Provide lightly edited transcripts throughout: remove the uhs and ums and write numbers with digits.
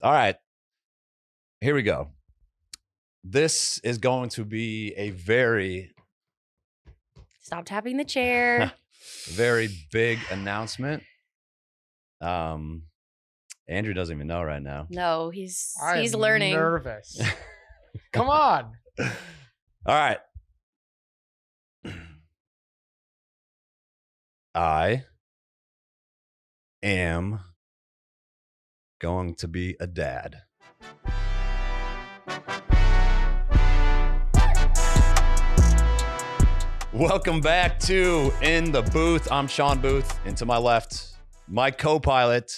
All right. Here we go. This is going to be a very, Stop tapping the chair. very big announcement. Andrew doesn't even know right now. No, he's I'm learning. nervous. Come on. All right. I am going to be a dad. Welcome back to In the Booth. I'm Shawn Booth, and to my left, my co-pilot,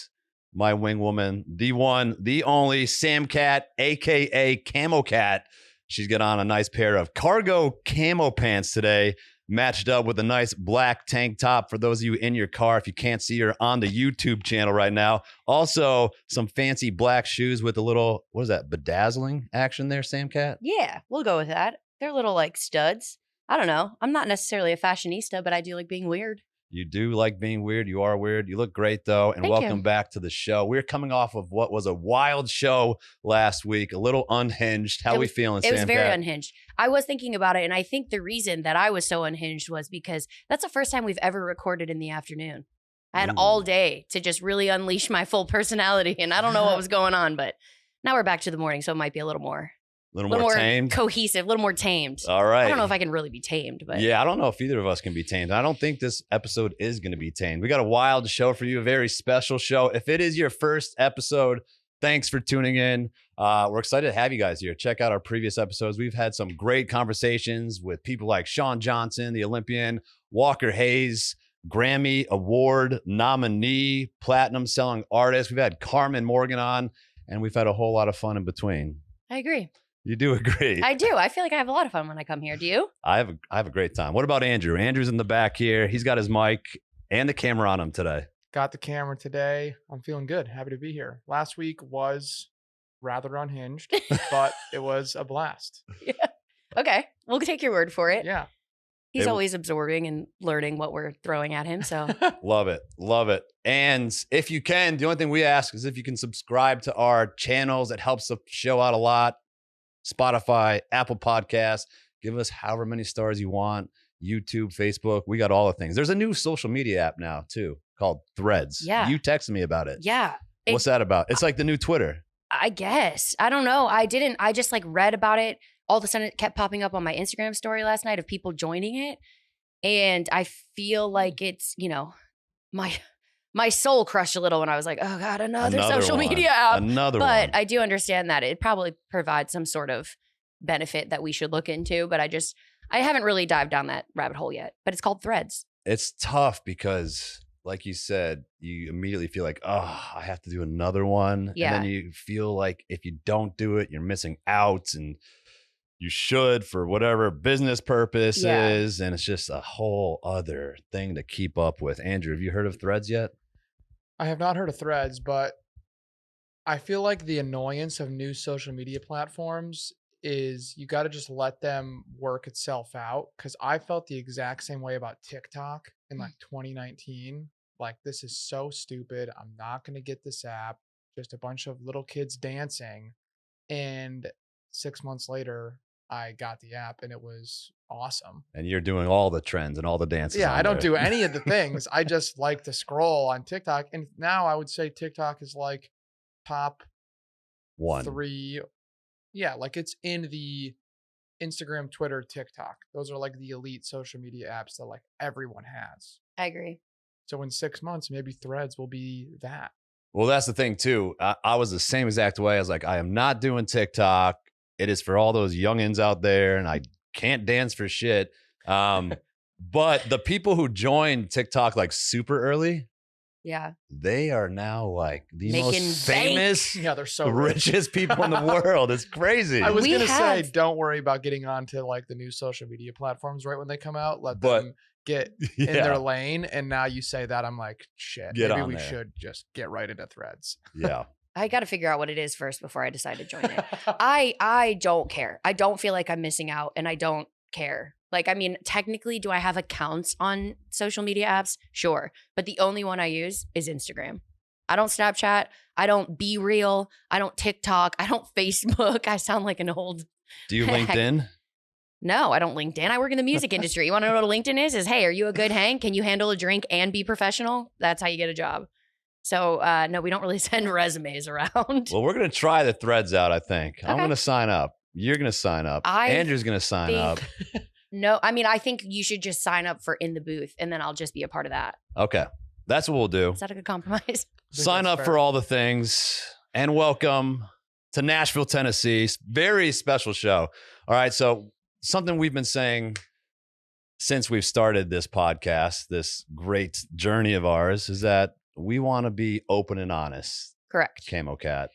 my wing woman, the one, the only Sam Cat, aka Camo Cat. She's got on a nice pair of cargo camo pants today, matched up with a nice black tank top for those of you in your car if you can't see her on the YouTube channel right now. Also, some fancy black shoes with a little, what is that, bedazzling action there, Sam Cat? Yeah, we'll go with that. They're little like studs. I don't know. I'm not necessarily a fashionista, but I do like being weird. You do like being weird. You are weird. You look great, though. And Thank welcome you. back to the show. We're coming off of what was a wild show last week, a little unhinged. How we feeling, Sam? It was very Cat? unhinged. I was thinking about it, and I think the reason that I was so unhinged was because that's the first time we've ever recorded in the afternoon. I had all day to just really unleash my full personality, and I don't know what was going on, but now we're back to the morning, so it might be a little more tamed. cohesive, a little more tamed. All right. I don't know if I can really be tamed, but Yeah, I don't know if either of us can be tamed. I don't think this episode is going to be tamed. We got a wild show for you, a very special show. If it is your first episode, thanks for tuning in. We're excited to have you guys here. Check out our previous episodes. We've had some great conversations with people like Shawn Johnson, the Olympian, Walker Hayes, Grammy Award nominee, platinum selling artist. We've had Carmen Morgan on, and we've had a whole lot of fun in between. I agree. You do agree. I do. I feel like I have a lot of fun when I come here. Do you? I have a great time. What about Andrew? Andrew's in the back here. He's got his mic and the camera on him today. Got the camera today. I'm feeling good. Happy to be here. Last week was rather unhinged, but it was a blast. Yeah. Okay. We'll take your word for it. Yeah. He's always absorbing and learning what we're throwing at him. So Love it. Love it. And if you can, the only thing we ask is if you can subscribe to our channels. It helps the show out a lot. Spotify, Apple Podcasts. Give us however many stars you want. YouTube, Facebook. We got all the things. There's a new social media app now, too, called Threads. Yeah. You texted me about it. yeah. What's that about? It's like the new Twitter. I guess. I don't know. I didn't. I just like read about it. All of a sudden it kept popping up on my Instagram story last night of people joining it. And I feel like it's, my soul crushed a little when I was like, oh God, another social one. media app. Another But one. I do understand that it probably provides some sort of benefit that we should look into. But I haven't really dived down that rabbit hole yet. But it's called Threads. It's tough because, like you said, you immediately feel like, oh, I have to do another one. Yeah. And then you feel like if you don't do it, you're missing out, and you should for whatever business purpose is. And it's just a whole other thing to keep up with. Andrew, have you heard of Threads yet? I have not heard of Threads, but I feel like the annoyance of new social media platforms is you got to just let them work itself out. Because I felt the exact same way about TikTok in like 2019. Like, this is so stupid. I'm not going to get this app. Just a bunch of little kids dancing. And 6 months later, I got the app and it was awesome. And you're doing all the trends and all the dances. Yeah, on I don't there. do any of the things. I just like to scroll on TikTok. And now I would say TikTok is like top one. 3. Yeah, like it's in the Instagram, Twitter, TikTok. Those are like the elite social media apps that like everyone has. I agree. So in 6 months, maybe Threads will be that. Well, that's the thing too. I was the same exact way. I was like, I am not doing TikTok. It is for all those youngins out there, and I can't dance for shit. But the people who joined TikTok like super early, Yeah. they are now like the Making most bank. famous, Yeah, they're so rich. richest people in the world. It's crazy. I was We going to say, have- don't worry about getting onto like the new social media platforms right when they come out. Let But- them get Yeah. in their lane. And now you say that, I'm like, shit, Get maybe on we there. should just get right into Threads. Yeah. I got to figure out what it is first before I decide to join it. I don't care. I don't feel like I'm missing out, and I don't care. Like, I mean, technically, do I have accounts on social media apps? Sure. But the only one I use is Instagram. I don't Snapchat. I don't Be Real. I don't TikTok. I don't Facebook. I sound like an old. Do you LinkedIn? No, I don't LinkedIn. I work in the music industry. You want to know what a LinkedIn is? Hey, are you a good hang? Can you handle a drink and be professional? That's how you get a job. So no, we don't really send resumes around. Well, we're going to try the threads out, I think. I'm Okay. going to sign up. You're going to sign up. Andrew's going to sign up. No, I mean, I think you should just sign up for In the Booth and then I'll just be a part of that. Okay. That's what we'll do. Is that a good compromise? Sign up for all the things and welcome to Nashville, Tennessee. Very special show. All right. So something we've been saying since we've started this podcast, this great journey of ours, is that we want to be open and honest. Correct. Camo Cat.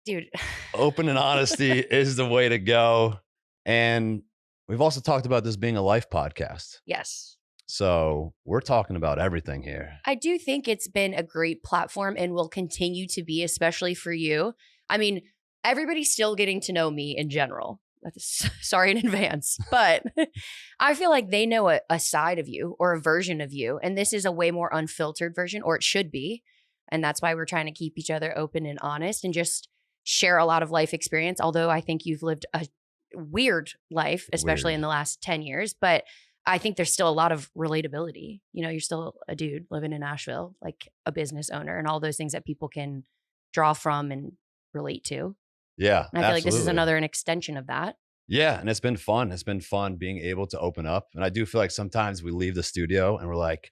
Dude. Open and honesty is the way to go. And we've also talked about this being a life podcast. Yes. So we're talking about everything here. I do think it's been a great platform and will continue to be, especially for you. I mean, everybody's still getting to know me in general. Sorry in advance, but I feel like they know a side of you or a version of you. And this is a way more unfiltered version, or it should be. And that's why we're trying to keep each other open and honest and just share a lot of life experience. Although I think you've lived a weird life, especially in the last 10 years. But I think there's still a lot of relatability. You know, you're still a dude living in Nashville, like a business owner and all those things that people can draw from and relate to. Yeah. And I feel like this is an extension of that. Yeah. And it's been fun. It's been fun being able to open up. And I do feel like sometimes we leave the studio and we're like,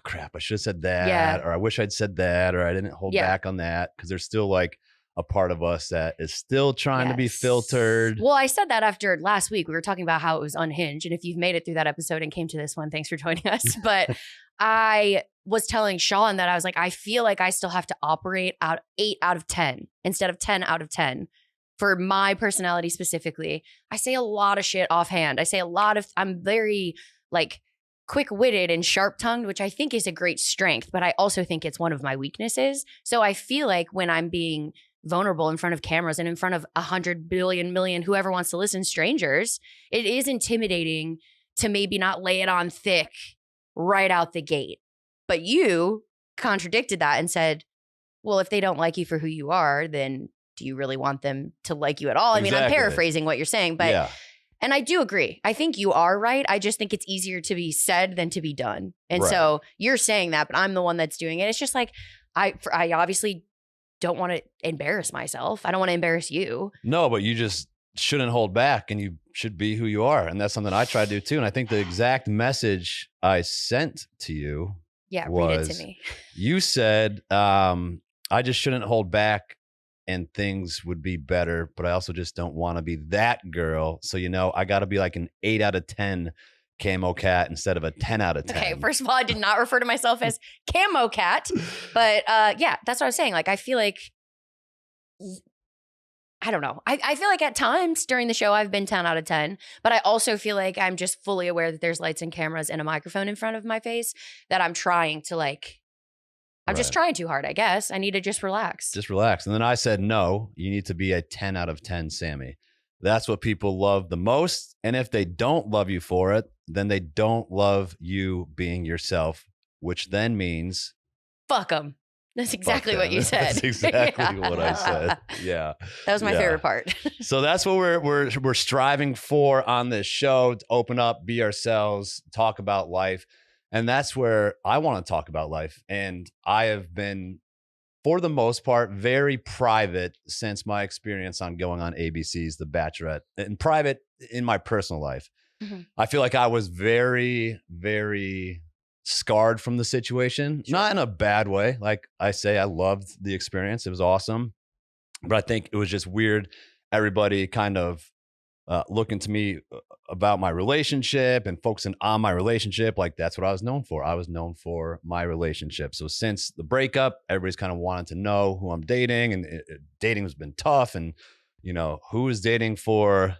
crap, I should have said that. Yeah. Or I wish I'd said that. Or I didn't hold back on that. Because there's still like a part of us that is still trying to be filtered. Well, I said that after last week. We were talking about how it was unhinged. And if you've made it through that episode and came to this one, thanks for joining us. But I was telling Shawn that I was like, I feel like I still have to operate out 8 out of 10 instead of 10 out of 10 for my personality specifically. I say a lot of shit offhand. I'm very like quick-witted and sharp-tongued, which I think is a great strength, but I also think it's one of my weaknesses. So I feel like when I'm being vulnerable in front of cameras and in front of 100 billion million, whoever wants to listen, strangers, it is intimidating to maybe not lay it on thick right out the gate. But you contradicted that and said, well, if they don't like you for who you are, then do you really want them to like you at all? I mean, I'm paraphrasing what you're saying, but and I do agree. I think you are right. I just think it's easier to be said than to be done. And so you're saying that, but I'm the one that's doing it. It's just like, I obviously don't want to embarrass myself. I don't want to embarrass you. No, but you just shouldn't hold back and you should be who you are. And that's something I try to do too. And I think the exact message I sent to you read it to me. You said, I just shouldn't hold back and things would be better, but I also just don't want to be that girl. So, I got to be like an 8 out of 10 Camo Cat instead of a 10 out of 10. Okay, first of all, I did not refer to myself as Camo Cat, but that's what I was saying. Like, I feel like, I don't know. I feel like at times during the show, I've been 10 out of 10, but I also feel like I'm just fully aware that there's lights and cameras and a microphone in front of my face that I'm trying to I'm just trying too hard, I guess. I need to just relax. Just relax. And then I said, no, you need to be a 10 out of 10 Sammy. That's what people love the most. And if they don't love you for it, then they don't love you being yourself, which then means fuck them. That's exactly what you said. That's exactly what I said. Yeah. That was my favorite part. So that's what we're striving for on this show, to open up, be ourselves, talk about life. And that's where I want to talk about life. And I have been, for the most part, very private since my experience on going on ABC's The Bachelorette, and private in my personal life. Mm-hmm. I feel like I was very, very scarred from the situation, not in a bad way. Like I say, I loved the experience. It was awesome. But I think it was just weird. Everybody kind of looking to me about my relationship and focusing on my relationship. Like that's what I was known for. I was known for my relationship. So since the breakup, everybody's kind of wanted to know who I'm dating, and dating has been tough. And who is dating for,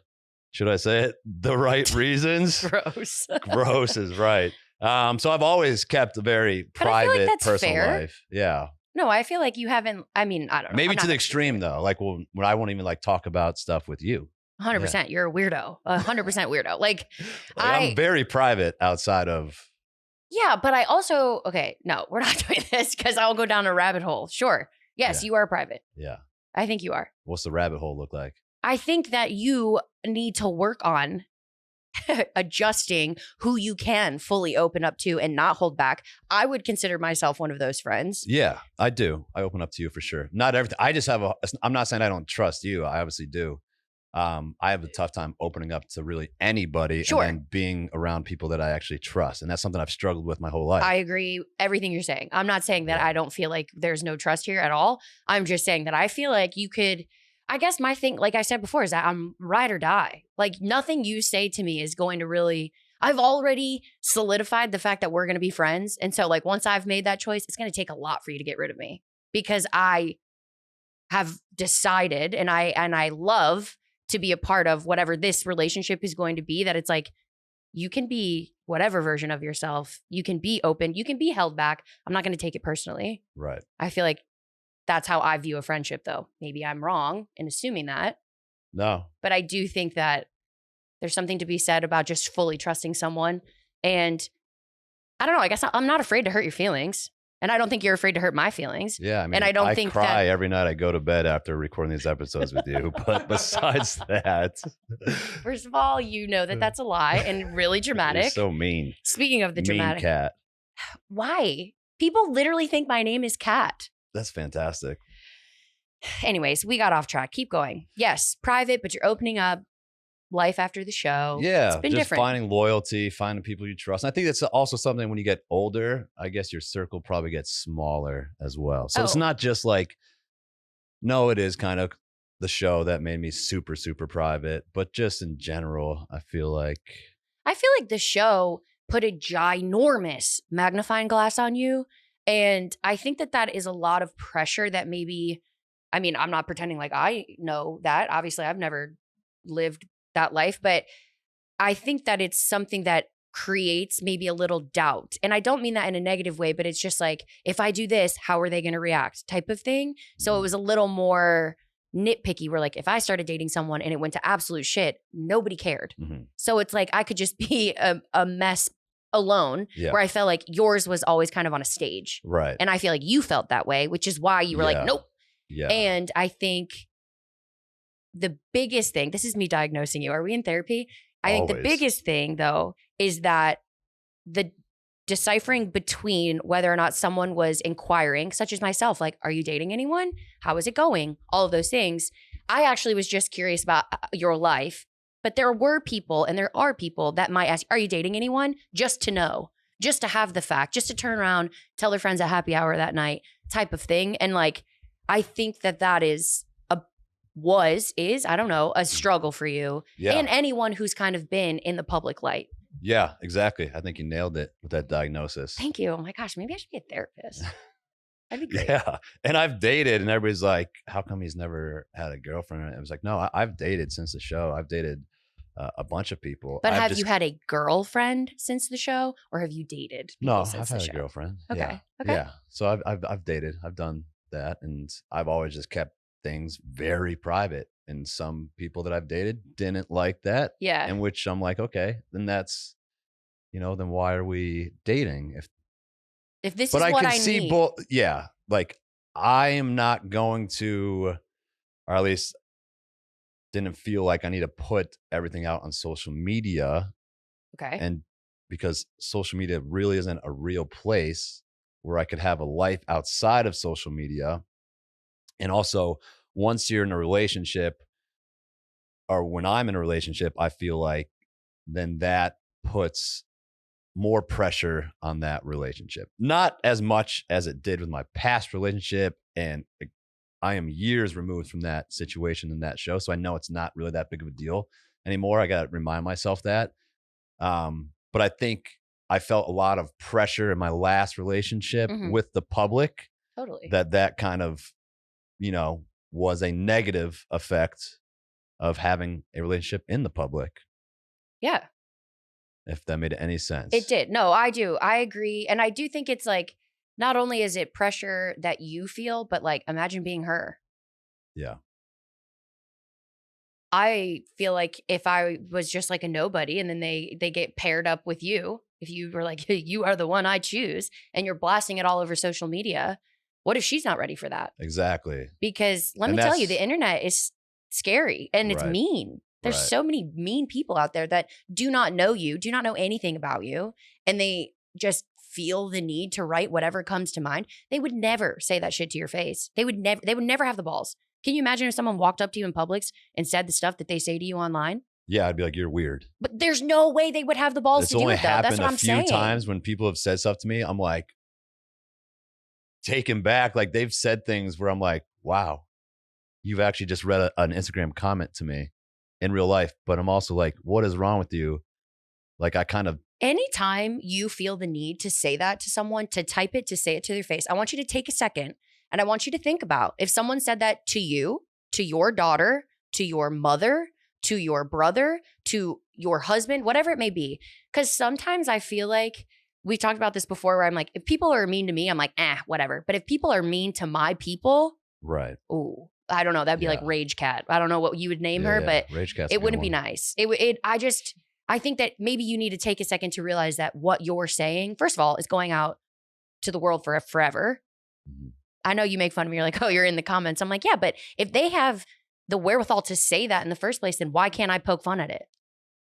should I say it, the right reasons? Gross. Gross is right. So I've always kept a very private personal life. Yeah. No, I feel like you haven't. I mean, I don't know. Maybe to the extreme though. Like when I won't even talk about stuff with you. 100%. Yeah. You're a weirdo. 100% weirdo. I'm very private outside of Yeah, but I also, okay, no, we're not doing this because I'll go down a rabbit hole. Sure. Yes, Yeah. you are private. Yeah. I think you are. What's the rabbit hole look like? I think that you need to work on adjusting who you can fully open up to and not hold back. I would consider myself one of those friends. Yeah, I do. I open up to you for sure. Not everything. I just have I'm not saying I don't trust you. I obviously do. I have a tough time opening up to really anybody Sure. and then being around people that I actually trust. And that's something I've struggled with my whole life. I agree everything you're saying. I'm not saying that Yeah. I don't feel like there's no trust here at all. I'm just saying that I feel like you could, I guess my thing, like I said before, is that I'm ride or die. Like nothing you say to me is going to really, I've already solidified the fact that we're going to be friends. And so like once I've made that choice, it's going to take a lot for you to get rid of me because I have decided and I love to be a part of whatever this relationship is going to be, that it's like, you can be whatever version of yourself. You can be open. You can be held back. I'm not going to take it personally. Right. I feel like that's how I view a friendship, though. Maybe I'm wrong in assuming that. No. But I do think that there's something to be said about just fully trusting someone. And I don't know. I guess I'm not afraid to hurt your feelings. And I don't think you're afraid to hurt my feelings. Yeah. I mean, And I don't think cry that- every night I go to bed after recording these episodes with you. But besides that, First of all, you know that that's a lie and really dramatic. you're so mean. Speaking of the dramatic, Mean cat. why? People literally think my name is Kat. That's fantastic. Anyways, we got off track. Keep going. Yes, private, but you're opening up life after the show. Yeah, It's been just different. finding loyalty, finding people you trust. And I think that's also something when you get older, I guess your circle probably gets smaller as well. So it's Oh. not just like, no, it is kind of the show that made me super, super private, but just in general, I feel like, I feel like the show put a ginormous magnifying glass on you. And I think that that is a lot of pressure that maybe, I mean, I'm not pretending like I know that. Obviously, I've never lived that life, but I think that it's something that creates maybe a little doubt. And I don't mean that in a negative way, but it's just like, if I do this, how are they going to react type of thing. So it was a little more nitpicky where like, if I started dating someone and it went to absolute shit, nobody cared. mhm, So it's like, I could just be a mess alone yeah, where I felt like yours was always kind of on a stage. right. And I feel like you felt that way, which is why you were Yeah. like, nope. Yeah. And I think the biggest thing, this is me diagnosing you. Are we in therapy? I think the Always. biggest thing though is that the deciphering between whether or not someone was inquiring, such as myself, like, are you dating anyone? How is it going? All of those things. I actually was just curious about your life, but there were people and there are people that might ask, are you dating anyone? Just to know, just to have the fact, just to turn around, tell their friends at happy hour that night type of thing. And like, I think that that is I don't know, a struggle for you Yeah. and anyone who's kind of been in the public light. Yeah, exactly. I think you nailed it with that diagnosis. Thank you. Oh my gosh, maybe I should be a therapist. That'd be great. Yeah. And I've dated, and everybody's like, how come he's never had a girlfriend? And I was like, no, I've dated since the show. I've dated a bunch of people. But I've have just- you had a girlfriend since the show, or have you dated people No, since I've the had a show? girlfriend. Okay, Yeah. okay. Yeah. So I've dated. I've done that, and I've always just kept things very private. And some people that I've dated didn't like that. Yeah. In which I'm like, okay, then that's, then why are we dating? If this But is I what can I see need, both. Yeah, like I am not going to, or at least didn't feel like I need to put everything out on social media, okay. and because social media really isn't a real place where I could have a life outside of social media. And also, once you're in a relationship, or when I'm in a relationship, I feel like then that puts more pressure on that relationship. Not as much as it did with my past relationship. And I am years removed from that situation in that show. So I know it's not really that big of a deal anymore. I got to remind myself that. But I think I felt a lot of pressure in my last relationship Mhm. with the public, Totally. that kind of, was a negative effect of having a relationship in the public, Yeah, if that made any sense. it did. No, I do. I agree. And I do think it's like, not only is it pressure that you feel, but like, imagine being her. Yeah. I feel like if I was just like a nobody and then they get paired up with you, if you were like, you are the one I choose, and you're blasting it all over social media, what if she's not ready for that? Exactly. Because let And me tell you, that's- the internet is scary and it's Right. mean. There's Right. so many mean people out there that do not know you, do not know anything about you, and they just feel the need to write whatever comes to mind. They would never say that shit to your face. They would never have the balls. Can you imagine if someone walked up to you in Publix and said the stuff that they say to you online? Yeah, I'd be like, you're weird. But there's no way they would have the balls It's to do only it, though. That's happened what a I'm few saying. times when people have said stuff to me. I'm like, taken back. Like they've said things where I'm like, wow, you've actually just read an Instagram comment to me in real life. But I'm also like, what is wrong with you? Like I kind of, Anytime you feel the need to say that to someone, to type it, to say it to their face, I want you to take a second and I want you to think about if someone said that to you, to your daughter, to your mother, to your brother, to your husband, whatever it may be. Because sometimes I feel like we talked about this before where I'm like, if people are mean to me, I'm like, whatever. But if people are mean to my people, right. ooh, I don't know. That'd be like Yeah. Rage Cat. I don't know what you would name her, but Rage Cat's it a good wouldn't be one. nice. I think that maybe you need to take a second to realize that what you're saying, first of all, is going out to the world for forever. Mhm. I know you make fun of me. You're like, oh, you're in the comments. I'm like, yeah, but if they have the wherewithal to say that in the first place, then why can't I poke fun at it?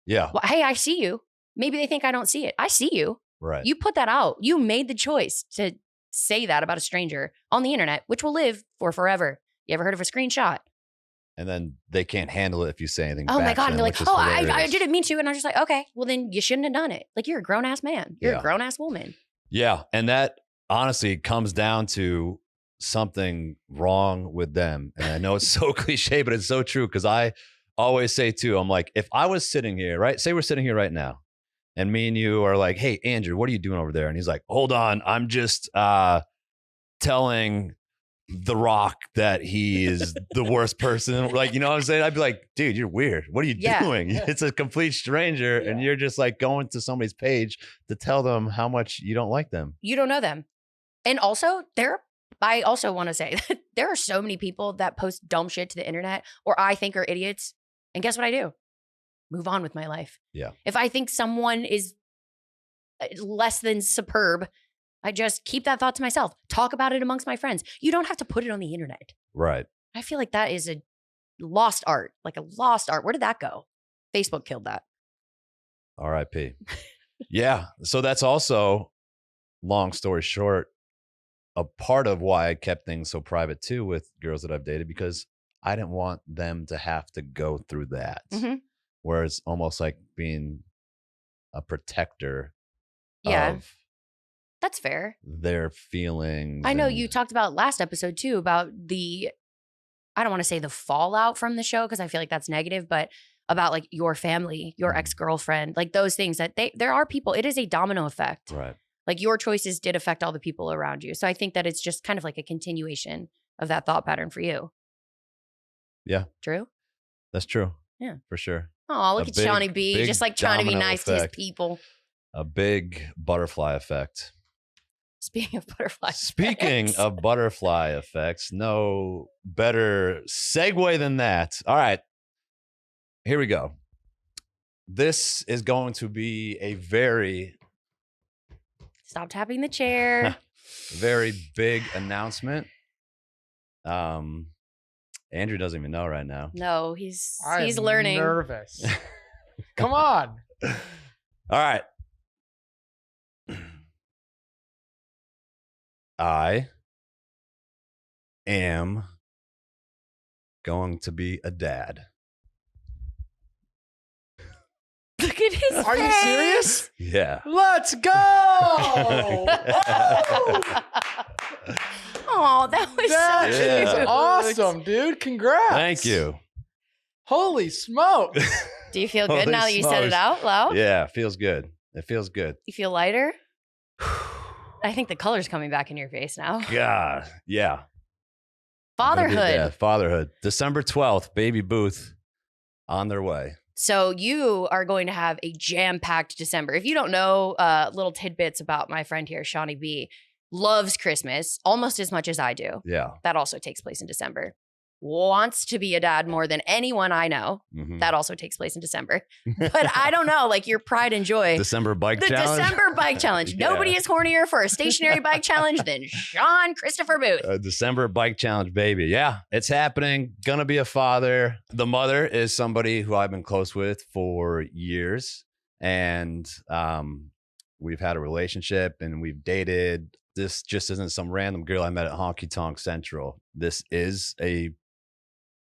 Yeah. Well, hey, I see you. Maybe they think I don't see it. I see you. Right. You put that out. You made the choice to say that about a stranger on the internet, which will live for forever. You ever heard of a screenshot? And then they can't handle it if you say anything. Oh my back God. to And them, they're like, which is oh, I hilarious. didn't mean to. And I was just like, okay, well, then you shouldn't have done it. Like, you're a grown ass man. You're Yeah. a grown ass woman. Yeah. And that honestly comes down to something wrong with them. And I know it's so cliche, but it's so true. Cause I always say too, I'm like, if I was sitting here, right? Say we're sitting here right now and me and you are like, hey, Andrew, what are you doing over there? And he's like, hold on. I'm just telling The Rock that he is the worst person. Like, you know what I'm saying? I'd be like, dude, you're weird. What are you Yeah. doing? It's a complete stranger. Yeah. And you're just like going to somebody's page to tell them how much you don't like them. You don't know them. And also, I also want to say that there are so many people that post dumb shit to the internet or I think are idiots. And guess what I do? Move on with my life. Yeah. If I think someone is less than superb, I just keep that thought to myself. Talk about it amongst my friends. You don't have to put it on the internet. Right. I feel like that is a lost art, like a lost art. Where did that go? Facebook killed that. R.I.P. Yeah. So that's also, long story short, a part of why I kept things so private too with girls that I've dated, because I didn't want them to have to go through that. Mhm. Where it's almost like being a protector Yeah. of That's fair. their feelings. I know and- you talked about last episode too about I don't want to say the fallout from the show because I feel like that's negative, but about like your family, your Mhm. ex-girlfriend, like those things that there are people, it is a domino effect. Right. Like your choices did affect all the people around you. So I think that it's just kind of like a continuation of that thought pattern for you. Yeah. True? That's true. Yeah. For sure. Oh, look A at big- Shawnee B, big just like trying to be domino nice to his effect. people. A big butterfly effect. Speaking of butterflies. Speaking of butterfly effects, no better segue than that. All right. Here we go. This is going to be a very, Stop tapping the chair. very big announcement. Andrew doesn't even know right now. No, he's I am learning. Nervous. Come on. All right. I am going to be a dad. Look at his Are you face. serious? Yeah. Let's go. Oh, that was That so is cute. awesome, dude. Congrats. Thank you. Holy smoke. Do you feel good Holy now that you said it smokes. out loud? Yeah, feels good. It feels good. You feel lighter? I think the color's coming back in your face now. God, yeah. I'm gonna be a Fatherhood. dad. Fatherhood. December 12th, baby Booth on their way. So you are going to have a jam-packed December. If you don't know little tidbits about my friend here, Shawnee B, loves Christmas almost as much as I do. Yeah. That also takes place in December. wants to be a dad more than anyone I know. Mhm. That also takes place in December. But I don't know, like your pride and joy. December bike The challenge. December bike challenge. Yeah. Nobody is hornier for a stationary bike challenge than Shawn Christopher Booth. December bike challenge, baby. Yeah, it's happening. Gonna be a father. The mother is somebody who I've been close with for years, and we've had a relationship and we've dated. This just isn't some random girl I met at Honky Tonk Central. This is a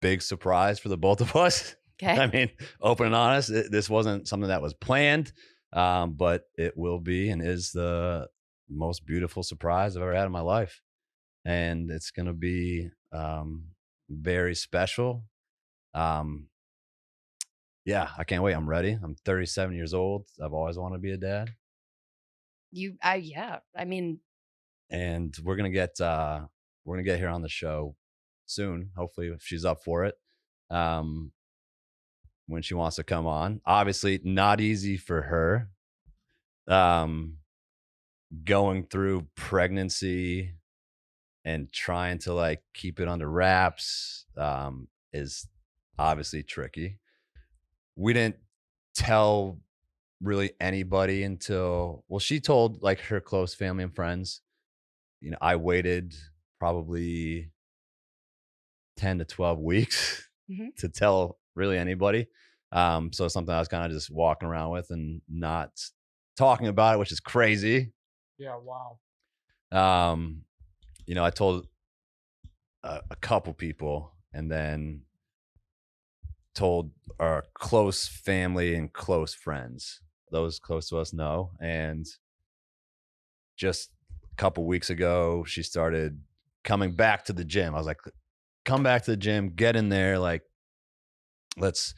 big surprise for the both of us. Okay. I mean, open and honest, this wasn't something that was planned, but it will be and is the most beautiful surprise I've ever had in my life. And it's going to be very special. Yeah, I can't wait. I'm ready. I'm 37 years old. I've always wanted to be a dad. Yeah. I mean, And we're going to get her on the show soon, hopefully, if she's up for it. When she wants to come on. Obviously, not easy for her. Going through pregnancy and trying to like keep it under wraps is obviously tricky. We didn't tell really anybody until, well, she told like her close family and friends. You know, I waited probably 10 to 12 weeks to tell really anybody. So something I was kind of just walking around with and not talking about it, which is crazy. Yeah, wow. You know, I told a couple people and then told our close family and close friends. Those close to us know. And just a couple weeks ago, she started coming back to the gym. I was like, come back to the gym, get in there. Like, let's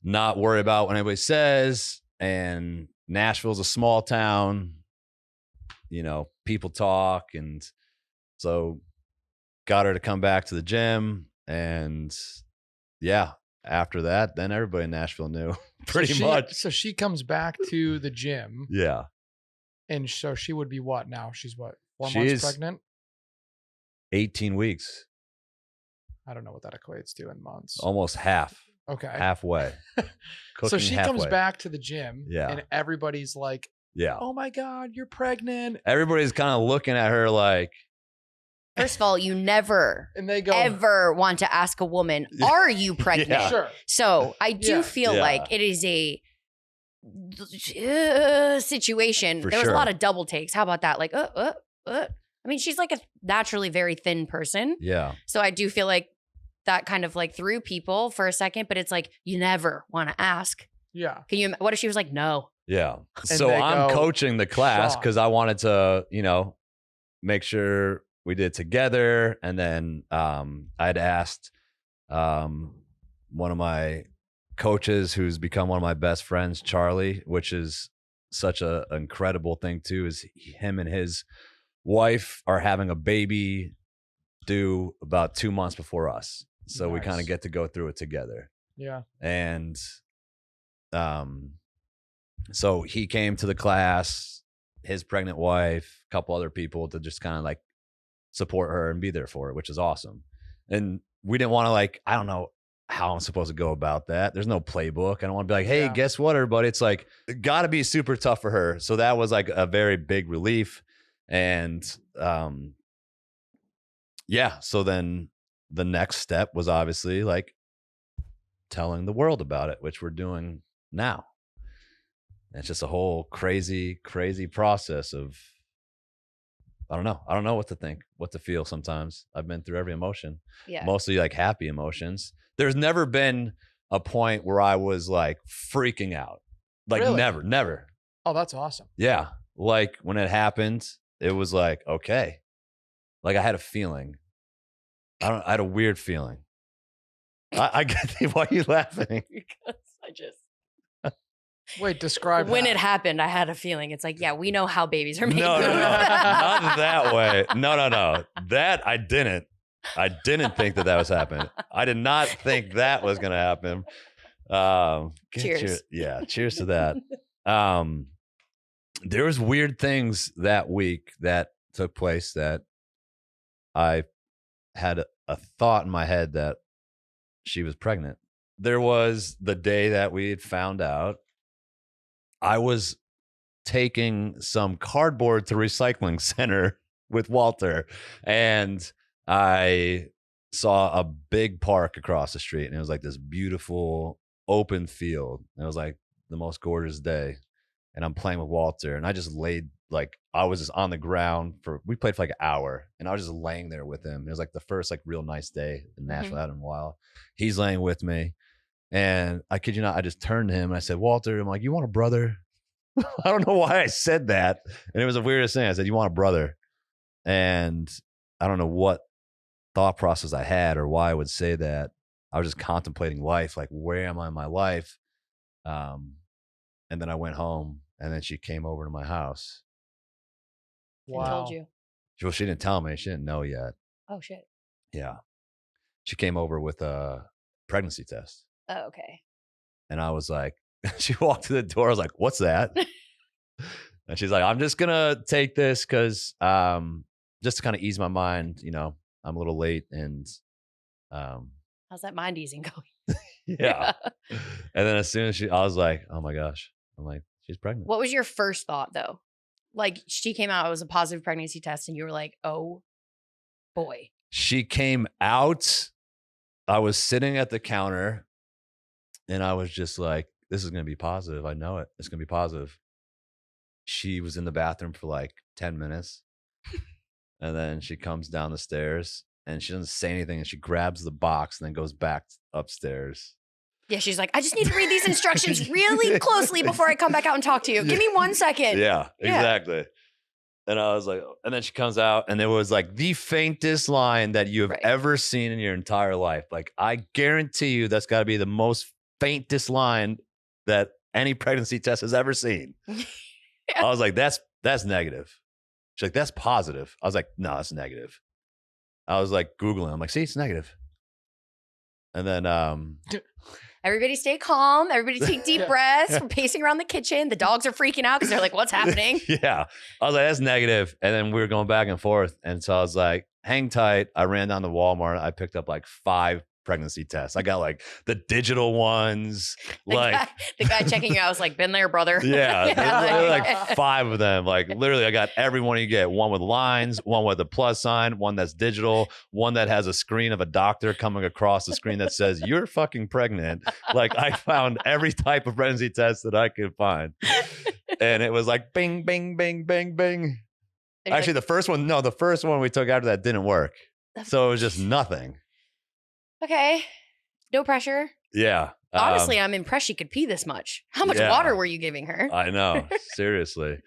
not worry about what anybody says. And Nashville's a small town, you know, people talk. And so got her to come back to the gym. And yeah, after that, then everybody in Nashville knew pretty much. So she comes back to the gym. Yeah. And so she would be what now? She's what, 4 She's months pregnant? 18 weeks. I don't know what that equates to in months. Almost half. Okay. Halfway. So she comes halfway. back to the gym. Yeah. And everybody's like, Yeah. oh my God, you're pregnant. Everybody's kind of looking at her like, first of all, you never And they go, ever want to ask a woman, are you pregnant? Yeah. sure. So I do Yeah. feel Yeah. like it is a situation. For There was sure. a lot of double takes. How about that? Like, I mean, she's like a naturally very thin person. yeah. So I do feel like that kind of like threw people for a second, but it's like, you never want to ask. Yeah. Can you, what if she was like, no? Yeah. And So they I'm go, coaching the class Shawn. because I wanted to, you know, make sure we did it together. And then I'd asked one of my coaches who's become one of my best friends, Charlie, which is such an incredible thing too, is him and his wife are having a baby due about 2 months before us. So we kind of Nice. get to go through it together. Yeah. And so he came to the class, his pregnant wife, a couple other people to just kind of like support her and be there for her, which is awesome. And we didn't want to like, I don't know how I'm supposed to go about that. There's no playbook. I don't want to be like, hey, Yeah. guess what, everybody? It's like, got to be super tough for her. So that was like a very big relief. And yeah, so then the next step was obviously like telling the world about it, which we're doing now. It's just a whole crazy process of, I don't know what to think, what to feel sometimes. I've been through every emotion, Yeah. mostly like happy emotions. There's never been a point where I was like freaking out. Like Really? never. Oh, that's awesome. Yeah. Like when it happened, it was like, okay. Like I had a feeling. I had a weird feeling. I get why are you laughing? Because I just, Wait, describe when that. it happened, I had a feeling. It's like, yeah, we know how babies are made. No, not that way. No. That I didn't. I didn't think that was happening. I did not think that was going to happen. Cheers. Cheers to that. There was weird things that week that took place that I had a thought in my head that she was pregnant. There was the day that we had found out. I was taking some cardboard to recycling center with Walter, and I saw a big park across the street, and it was like this beautiful open field. And it was like the most gorgeous day, and I'm playing with Walter, and I just laid like I was just on the ground we played for like an hour, and I was just laying there with him. It was like the first like real nice day in Nashville out in a while. He's laying with me, and I kid you not, I just turned to him and I said, Walter, I'm like, you want a brother? I don't know why I said that, and it was the weirdest thing. I said, you want a brother? And I don't know what thought process I had or why I would say that. I was just contemplating life, like where am I in my life? And then I went home, and then she came over to my house. I told you. Well, she didn't tell me. She didn't know yet. Oh shit. Yeah. She came over with a pregnancy test. Oh, okay. And I was like, she walked to the door. I was like, what's that? And she's like, I'm just going to take this because just to kind of ease my mind, you know, I'm a little late. And how's that mind easing going? yeah. And then as soon as I was like, oh my gosh. I'm like, she's pregnant. What was your first thought though? Like she came out, it was a positive pregnancy test, and you were like, oh boy. She came out. I was sitting at the counter, and I was just like, this is going to be positive. I know it. It's going to be positive. She was in the bathroom for like 10 minutes. And then she comes down the stairs, and she doesn't say anything, and she grabs the box and then goes back upstairs. Yeah, she's like, I just need to read these instructions really closely before I come back out and talk to you. Give me 1 second. Yeah, exactly. And I was like, and then she comes out, and it was like the faintest line that you have ever seen in your entire life. Like, I guarantee you that's got to be the most faintest line that any pregnancy test has ever seen. Yeah. I was like, that's negative. She's like, that's positive. I was like, no, that's negative. I was like, Googling. I'm like, see, it's negative. And then everybody stay calm. Everybody take deep breaths. We're pacing around the kitchen. The dogs are freaking out because they're like, what's happening? Yeah. I was like, that's negative. And then we were going back and forth. And so I was like, hang tight. I ran down to Walmart. I picked up like 5 pregnancy tests. I got like the digital ones. The guy checking you out was like, been there, brother. Yeah. Like 5 of them. Like literally I got every one you get. One with lines, one with a plus sign, one that's digital, one that has a screen of a doctor coming across the screen that says you're fucking pregnant. Like I found every type of pregnancy test that I could find. And it was like bing, bing, bing, bing, bing. Actually, the first one we took after that didn't work. So it was just nothing. Okay. No pressure. Yeah. Honestly, I'm impressed she could pee this much. How much water were you giving her? I know. Seriously.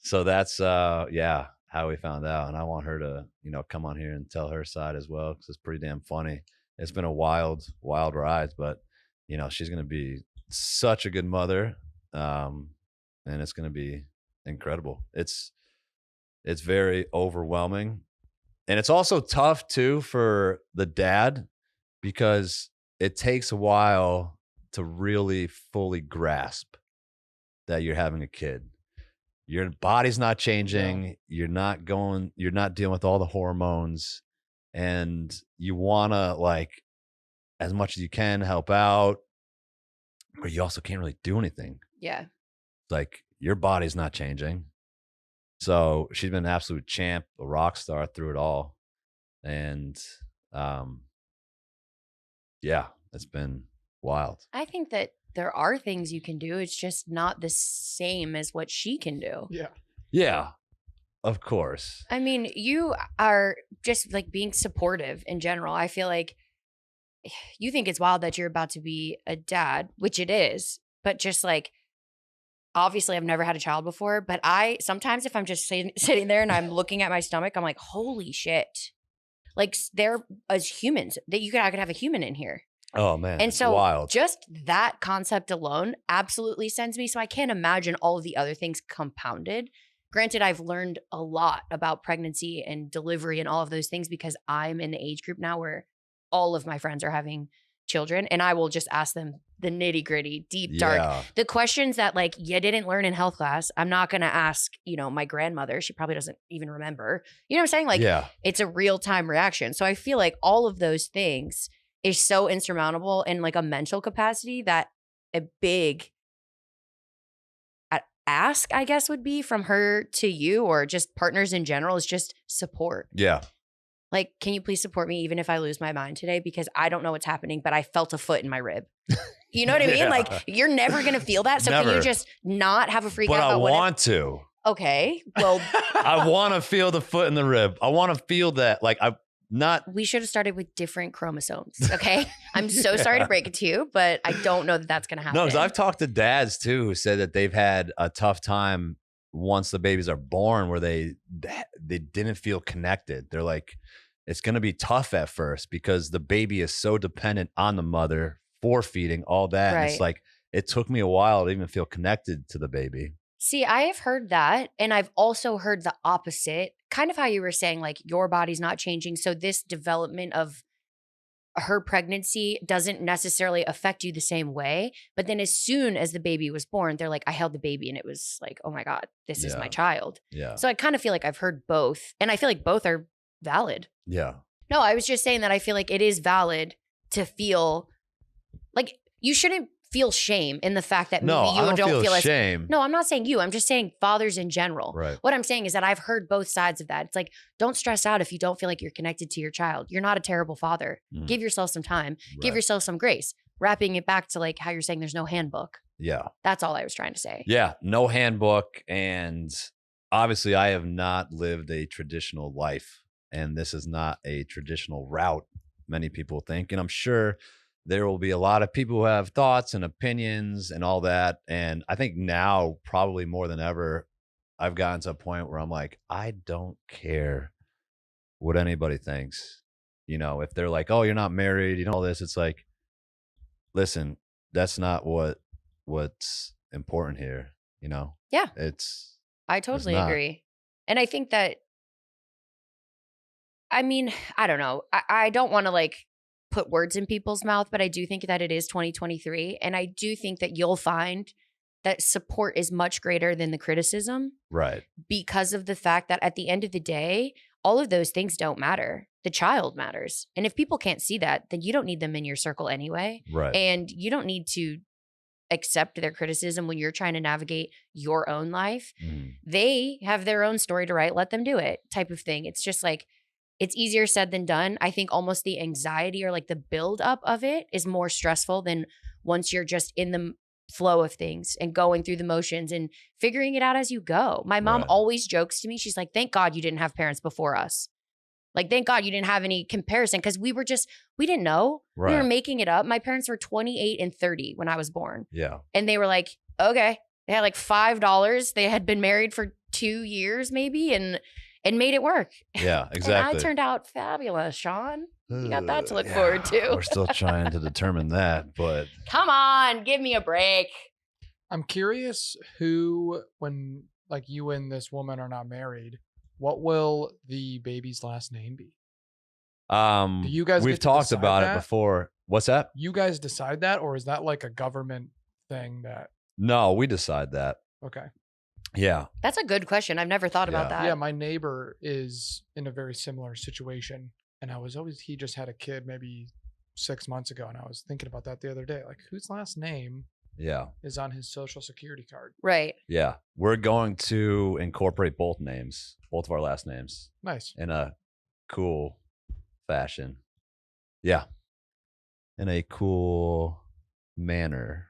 So that's, how we found out. And I want her to, come on here and tell her side as well, because it's pretty damn funny. It's been a wild, wild ride, but, she's going to be such a good mother. And it's going to be incredible. It's very overwhelming. And it's also tough too for the dad, because it takes a while to really fully grasp that you're having a kid. Your body's not changing. You're not dealing with all the hormones, and you want to, like, as much as you can, help out, but you also can't really do anything. Yeah. Like, your body's not changing. So she's been an absolute champ, a rock star through it all. And, it's been wild. I think that there are things you can do. It's just not the same as what she can do. Yeah. Yeah, of course. I mean, you are just like being supportive in general. I feel like you think it's wild that you're about to be a dad, which it is, but just like, obviously I've never had a child before, but sometimes if I'm just sitting there and I'm looking at my stomach, I'm like, holy shit. Like, they're as humans that I could have a human in here. Oh man. And so wild. Just that concept alone absolutely sends me. So I can't imagine all of the other things compounded. Granted, I've learned a lot about pregnancy and delivery and all of those things because I'm in the age group now where all of my friends are having children, and I will just ask them the nitty gritty, deep, dark, the questions that like you didn't learn in health class. I'm not going to ask, my grandmother. She probably doesn't even remember. You know what I'm saying? Like, it's a real time reaction. So I feel like all of those things, is so insurmountable in like a mental capacity that a big ask, I guess, would be from her to you or just partners in general is just support. Yeah. Like, can you please support me even if I lose my mind today? Because I don't know what's happening, but I felt a foot in my rib. You know what I mean? Yeah. Like, you're never going to feel that. So can Never. you just not have a freak But out I about want to. Okay. Well, I want to feel the foot in the rib. I want to feel that. Like, I'm not. we should have started with different chromosomes. Okay. I'm so sorry to break it to you, but I don't know that that's going to happen. No, because I've talked to dads too who said that they've had a tough time once the babies are born where they didn't feel connected. They're like, it's going to be tough at first because the baby is so dependent on the mother for feeding, all that. And it's Right. like, it took me a while to even feel connected to the baby. See, I have heard that. And I've also heard the opposite, kind of how you were saying, like, your body's not changing. So this development of her pregnancy doesn't necessarily affect you the same way. But then as soon as the baby was born, they're like, I held the baby and it was like, oh my God, this is my Yeah. child. Yeah. So I kind of feel like I've heard both. And I feel like both are valid. Yeah. No, I was just saying that I feel like it is valid to feel like you shouldn't feel shame in the fact that maybe No, you I don't feel as shame. no, I'm not saying you. I'm just saying fathers in general. Right. What I'm saying is that I've heard both sides of that. It's like, don't stress out if you don't feel like you're connected to your child. You're not a terrible father. Mhm. Give yourself some time. Give Right. yourself some grace. Wrapping it back to like how you're saying there's no handbook. Yeah. That's all I was trying to say. Yeah. No handbook. And obviously, I have not lived a traditional life. And this is not a traditional route, many people think. And I'm sure there will be a lot of people who have thoughts and opinions and all that. And I think now, probably more than ever, I've gotten to a point where I'm like, I don't care what anybody thinks. You know, if they're like, oh, you're not married, you know, all this, it's like, listen, that's not what's important here. You know? Yeah. It's I totally not. agree. And I think that, I mean, I don't know. I don't want to like put words in people's mouth, but I do think that it is 2023. And I do think that you'll find that support is much greater than the criticism Right. because of the fact that at the end of the day, all of those things don't matter. The child matters. And if people can't see that, then you don't need them in your circle anyway. Right. And you don't need to accept their criticism when you're trying to navigate your own life. Mhm. They have their own story to write. Let them do it type of thing. It's just like, it's easier said than done. I think almost the anxiety or like the buildup of it is more stressful than once you're just in the flow of things and going through the motions and figuring it out as you go. My mom Right. always jokes to me. She's like, thank God you didn't have parents before us. Like, thank God you didn't have any comparison because we didn't know. We were Right. making it up. My parents were 28 and 30 when I was born. Yeah. And they were like, okay. They had like $5. They had been married for 2 years maybe and made it work. Yeah. And Exactly. I turned out fabulous, Shawn. You got that to look forward to. We're still trying to determine that, but Come on, give me a break. I'm curious who, when like you and this woman are not married, what will the baby's last name be? Do you guys we've get to talked decide about that? it before. What's that? You guys decide that, or is that like a government thing that? No, we decide that. Okay. Yeah. That's a good question. I've never thought about Yeah. that. Yeah, my neighbor is in a very similar situation, and he just had a kid maybe 6 months ago, and I was thinking about that the other day, like whose last name Yeah. is on his social security card? Right. Yeah. We're going to incorporate both of our last names Nice. in a cool fashion. Yeah. In a cool manner.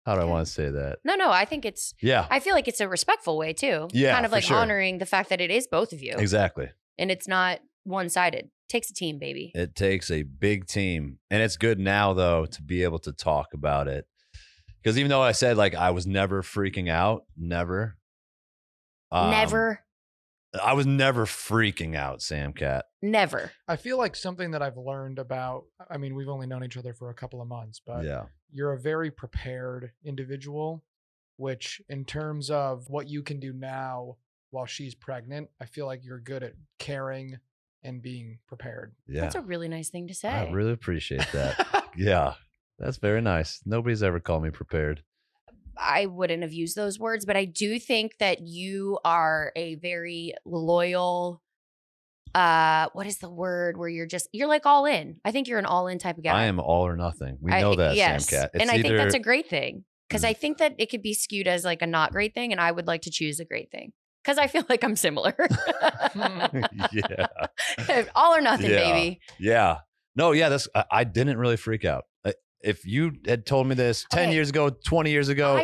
How do I Okay. want to say that? No, I think Yeah. I feel like it's a respectful way too. Yeah, Kind of for like sure. honoring the fact that it is both of you. Exactly. And it's not one-sided. Takes a team, baby. It takes a big team. And it's good now, though, to be able to talk about it. Because even though I said, like, I was never freaking out, never. Never. I was never freaking out, Sam Cat. Never. I feel like something that I've learned about, I mean, we've only known each other for a couple of months, but Yeah. you're a very prepared individual, which in terms of what you can do now while she's pregnant, I feel like you're good at caring and being prepared. Yeah. That's a really nice thing to say. I really appreciate that. Yeah. That's very nice. Nobody's ever called me prepared. I wouldn't have used those words, but I do think that you are a very loyal what is the word where you're like all in. I think you're an all in type of guy. I am all or nothing. We know that, yes. Sam Cat. And I think that's a great thing because I think that it could be skewed as like a not great thing. And I would like to choose a great thing because I feel like I'm similar. Yeah. All or nothing, baby. Yeah. No, yeah, I didn't really freak out. If you had told me this 10 years ago, 20 years ago.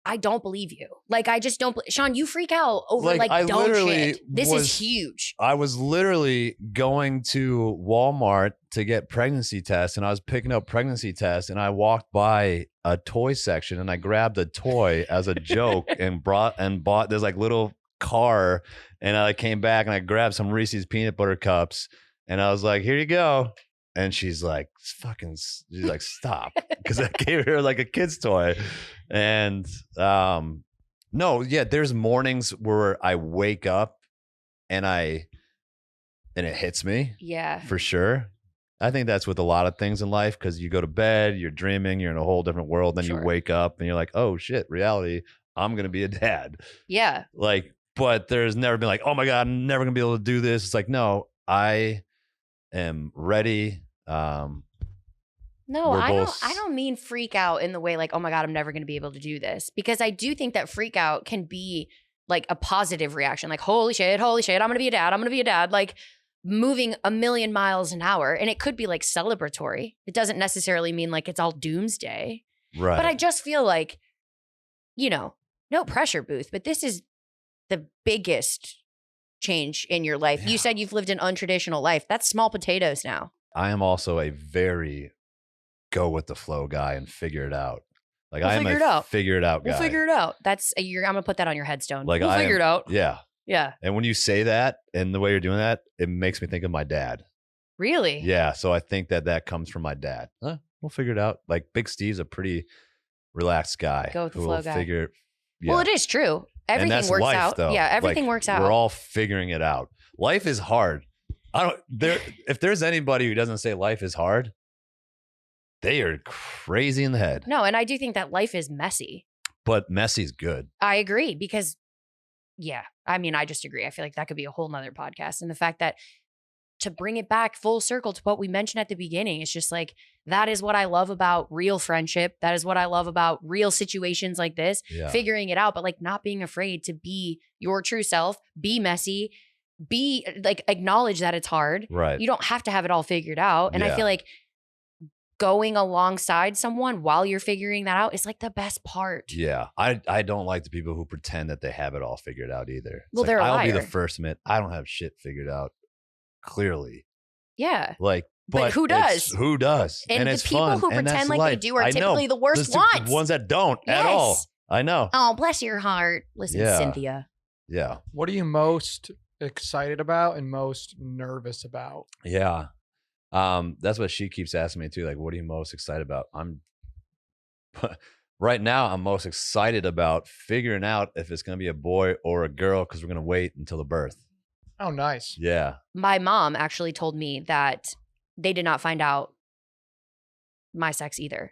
I don't believe you. Like, I just don't. Shawn, you freak out over like dumb shit. This is huge. I was literally going to Walmart to get pregnancy tests, and I was picking up pregnancy tests, and I walked by a toy section, and I grabbed a toy as a joke and bought this like little car, and I came back and I grabbed some Reese's peanut butter cups, and I was like, "Here you go." And she's like, stop. Because I gave her like a kid's toy. And no, yeah, there's mornings where I wake up and it hits me. Yeah. For sure. I think that's with a lot of things in life because you go to bed, you're dreaming, you're in a whole different world. Then you wake up and you're like, oh shit, reality, I'm going to be a dad. Yeah. Like, but there's never been like, oh my God, I'm never going to be able to do this. It's like, no, I am ready. No, I don't mean freak out in the way like, oh my God, I'm never going to be able to do this. Because I do think that freak out can be like a positive reaction. Like, holy shit, I'm going to be a dad. Like moving a million miles an hour. And it could be like celebratory. It doesn't necessarily mean like it's all doomsday. Right. But I just feel like, no pressure, Booth, but this is the biggest change in your life. Yeah. You said you've lived an untraditional life. That's small potatoes now. I am also a very go with the flow guy and figure it out. Like I am a figure it out guy. We'll figure it out. I'm going to put that on your headstone. Like we'll figure it out. Yeah. Yeah. And when you say that and the way you're doing that, it makes me think of my dad. Really? Yeah. So I think that comes from my dad. We'll figure it out. Like Big Steve's a pretty relaxed guy. Go with the flow guy. Yeah. Well, it is true. Everything works out. Though. Yeah. Everything works out. We're all figuring it out. Life is hard. If there's anybody who doesn't say life is hard, they are crazy in the head. No, and I do think that life is messy. But messy's good. I agree because, I just agree. I feel like that could be a whole nother podcast. And the fact that to bring it back full circle to what we mentioned at the beginning, it's just like, that is what I love about real friendship. That is what I love about real situations like this, figuring it out, but like not being afraid to be your true self, be messy, be like, acknowledge that it's hard. Right. You don't have to have it all figured out. And I feel like going alongside someone while you're figuring that out is like the best part. Yeah. I don't like the people who pretend that they have it all figured out either. Well, they're a liar. I'll be the first to admit I don't have shit figured out clearly. Yeah. Like, but who does? Who does? And it's the people fun. who pretend like they do are typically the worst ones. The ones that don't at all. I know. Oh, bless your heart. Listen, Cynthia. Yeah. What are you most excited about and most nervous about? Yeah. That's what she keeps asking me too. Like, what are you most excited about? Right now, I'm most excited about figuring out if it's going to be a boy or a girl because we're going to wait until the birth. Oh, nice. Yeah. My mom actually told me that they did not find out my sex either.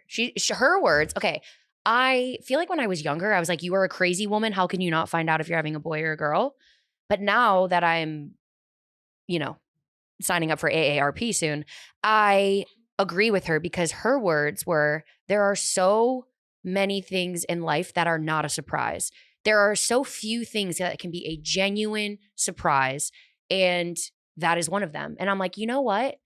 Her words. Okay. I feel like when I was younger, I was like, you are a crazy woman. How can you not find out if you're having a boy or a girl? But now that I'm, signing up for AARP soon, I agree with her because her words were, there are so many things in life that are not a surprise. There are so few things that can be a genuine surprise. And that is one of them. And I'm like, you know what?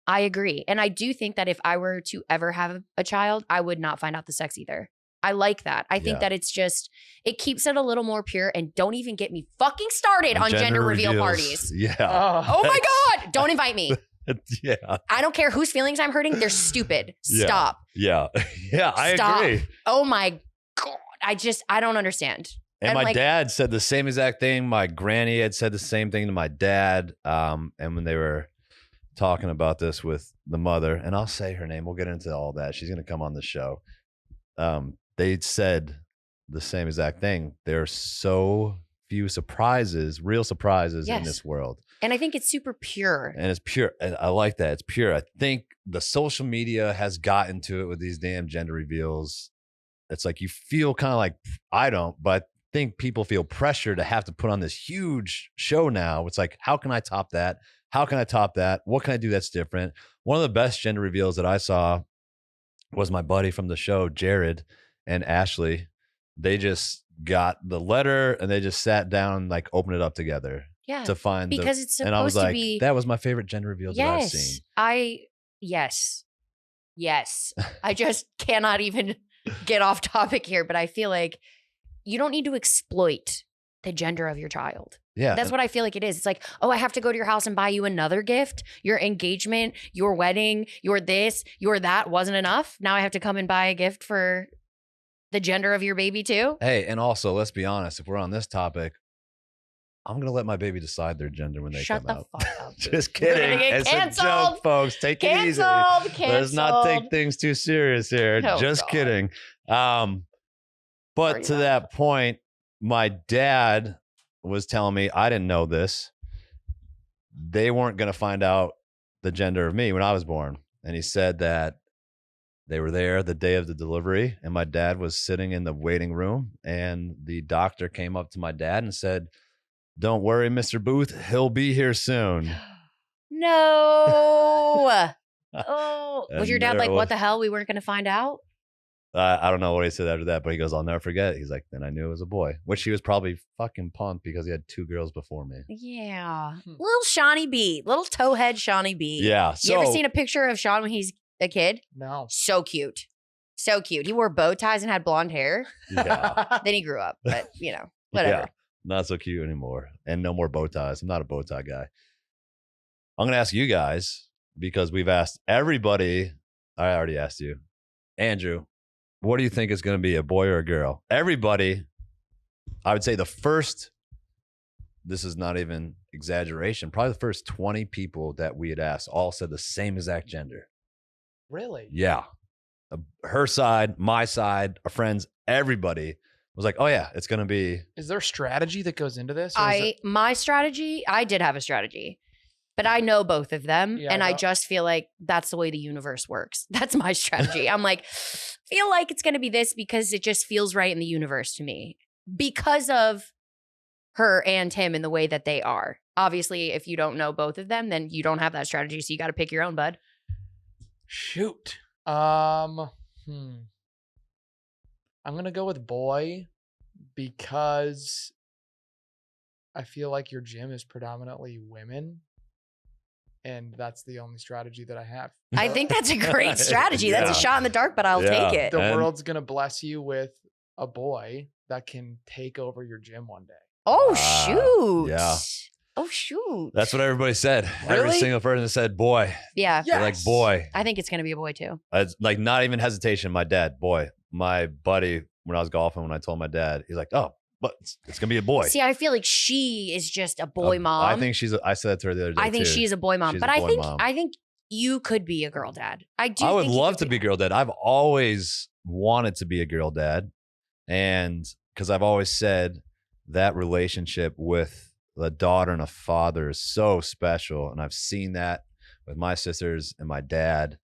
I agree. And I do think that if I were to ever have a child, I would not find out the sex either. I like that. I think that it's just, it keeps it a little more pure. And don't even get me fucking started on gender reveal parties. Yeah. Oh my God. Don't invite me. Yeah. I don't care whose feelings I'm hurting. They're stupid. Stop. Yeah. Yeah. I agree. Oh my God. I don't understand. And my dad said the same exact thing. My granny had said the same thing to my dad. And when they were talking about this with the mother, and I'll say her name, we'll get into all that. She's going to come on the show. They said the same exact thing. There are so few surprises, real surprises in this world. And I think it's super pure. And it's pure. And I like that. It's pure. I think the social media has gotten to it with these damn gender reveals. It's like you feel kind of like, I don't, but think people feel pressure to have to put on this huge show now. It's like, how can I top that? How can I top that? What can I do that's different? One of the best gender reveals that I saw was my buddy from the show, Jared and Ashley. They just got the letter and they just sat down and like opened it up together Yeah. to find Because it's and I was supposed to like, be. that was my favorite gender reveal that I've seen. Yes. I just cannot even get off topic here, but I feel like you don't need to exploit the gender of your child. Yeah. That's what I feel like it is. It's like, oh, I have to go to your house and buy you another gift. Your engagement, your wedding, your this, your that wasn't enough. Now I have to come and buy a gift for the gender of your baby too. Hey, and also, let's be honest, if we're on this topic, I'm going to let my baby decide their gender when they Shut come the out. fuck up. Just We're gonna kidding. get It's canceled. a joke, folks. Take it easy. Let's not take things too serious here. Oh, Just God. kidding. But Already to not. that point, my dad was telling me, I didn't know this. They weren't going to find out the gender of me when I was born. And he said that they were there the day of the delivery, and my dad was sitting in the waiting room, and the doctor came up to my dad and said, "Don't worry, Mr. Booth, he'll be here soon." No. Oh, was And your dad there like, was- what the hell? We weren't going to find out? I don't know what he said after that, but he goes, "I'll never forget." He's like, "Then I knew it was a boy," which he was probably fucking pumped because he had 2 girls before me. Yeah. Little Shawnee B. Little towhead Shawnee B. Yeah. You ever seen a picture of Shawn when he's a kid? No. So cute. So cute. He wore bow ties and had blonde hair. Yeah. Then he grew up, but whatever. Yeah, not so cute anymore. And no more bow ties. I'm not a bow tie guy. I'm going to ask you guys because we've asked everybody. I already asked you. Andrew, what do you think is going to be, a boy or a girl? Everybody, I would say this is not even exaggeration, probably the first 20 people that we had asked all said the same exact gender. Really? Yeah. Her side, my side, our friends, everybody was like, oh yeah, it's going to be. Is there strategy that goes into this? or is it- My strategy, I did have a strategy, but I know both of them. Yeah, and I I know. just feel like that's the way the universe works. That's my strategy. I'm like, feel like it's going to be this because it just feels right in the universe to me because of her and him in the way that they are. Obviously, if you don't know both of them, then you don't have that strategy. So you got to pick your own, bud. Shoot. I'm gonna go with boy because I feel like your gym is predominantly women, and that's the only strategy that I have. I think that's a great strategy. That's a Yeah. shot in the dark, but I'll Yeah. take it. the And- world's gonna bless you with a boy that can take over your gym one day. Oh, Wow. shoot. Yeah. Oh, shoot. That's what everybody said. Every Really? single person said boy. Yeah. They're like, boy. I think it's going to be a boy too. It's like not even hesitation. My dad, boy. My buddy, when I was golfing, when I told my dad, he's like, oh, but it's going to be a boy. See, I feel like she is just a boy mom. I think I said that to her the other day. I think too. she's a boy mom. She's But a I boy think mom. I think you could be a girl dad. I do. I would think you love could to be girl dad. I've always wanted to be a girl dad. And because I've always said that relationship with the daughter and a father is so special. And I've seen that with my sisters and my dad.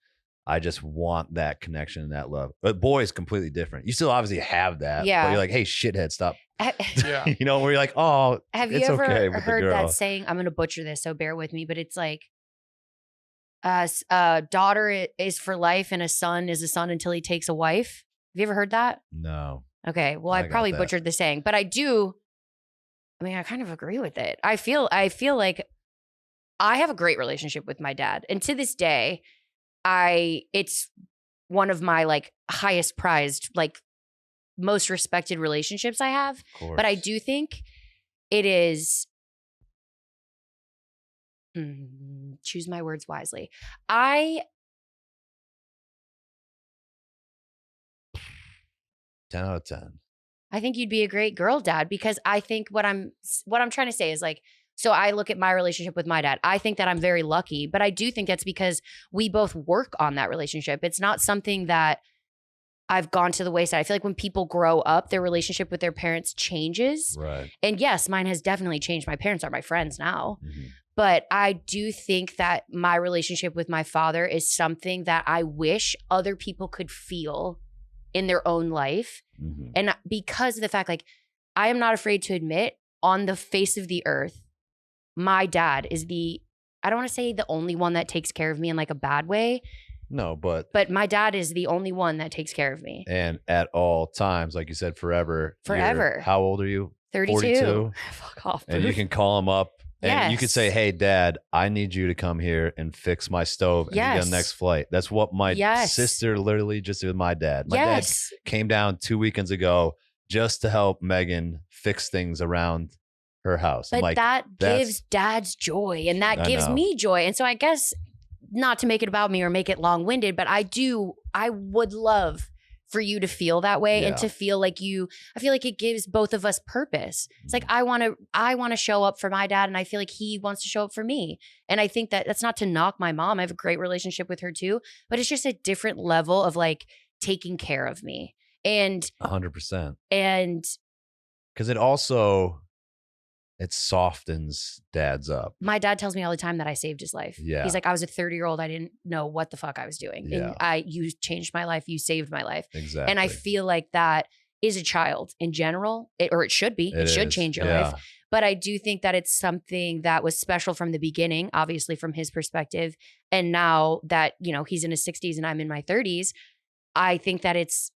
I just want that connection and that love. But boy is completely different. You still obviously have that. Yeah. But you're like, hey, shithead, stop. Yeah. You know, where you're like, oh, Have you it's ever okay with the heard girl. that saying? I'm going to butcher this, so bear with me. But it's like, a daughter is for life, and a son is a son until he takes a wife. Have you ever heard that? No. Okay. Well, I I got probably that. butchered the saying, but I do. I mean, I kind of agree with it. I feel like I have a great relationship with my dad, and to this day, it's one of my like highest prized, like most respected relationships I have. Of course. But I do think it is. Choose my words wisely. 10 out of 10. I think you'd be a great girl dad because I think what I'm trying to say is like, so I look at my relationship with my dad. I think that I'm very lucky, but I do think that's because we both work on that relationship. It's not something that I've gone to the wayside. I feel like when people grow up, their relationship with their parents changes. Right. And yes, mine has definitely changed. My parents are my friends now. Mhm. But I do think that my relationship with my father is something that I wish other people could feel in their own life. Mhm. And because of the fact, like, I am not afraid to admit on the face of the earth, my dad is I don't want to say the only one that takes care of me in like a bad way. No, but my dad is the only one that takes care of me. and at all times, like you said, forever. Forever. How old are you? 32. 42? Fuck off. And you can call him up and you could say, hey, Dad, I need you to come here and fix my stove and get on the next flight. That's what my sister literally just did with my dad. My dad came down 2 weekends ago just to help Megan fix things around her house. But like, that gives dads joy and that gives me joy. And so I guess not to make it about me or make it long-winded, but I would love for you to feel that way and to feel like I feel like it gives both of us purpose. It's like, I want to show up for my dad and I feel like he wants to show up for me. And I think that that's not to knock my mom. I have a great relationship with her too, but it's just a different level of like taking care of me. And 100%. And because it softens dads up. My dad tells me all the time that I saved his life. Yeah. He's like, I was a 30-year-old. I didn't know what the fuck I was doing. Yeah. And you changed my life. You saved my life. Exactly. And I feel like that is a child in general, or it should be. It should change your life. But I do think that it's something that was special from the beginning, obviously from his perspective. And now that, he's in his 60s and I'm in my 30s, I think that it's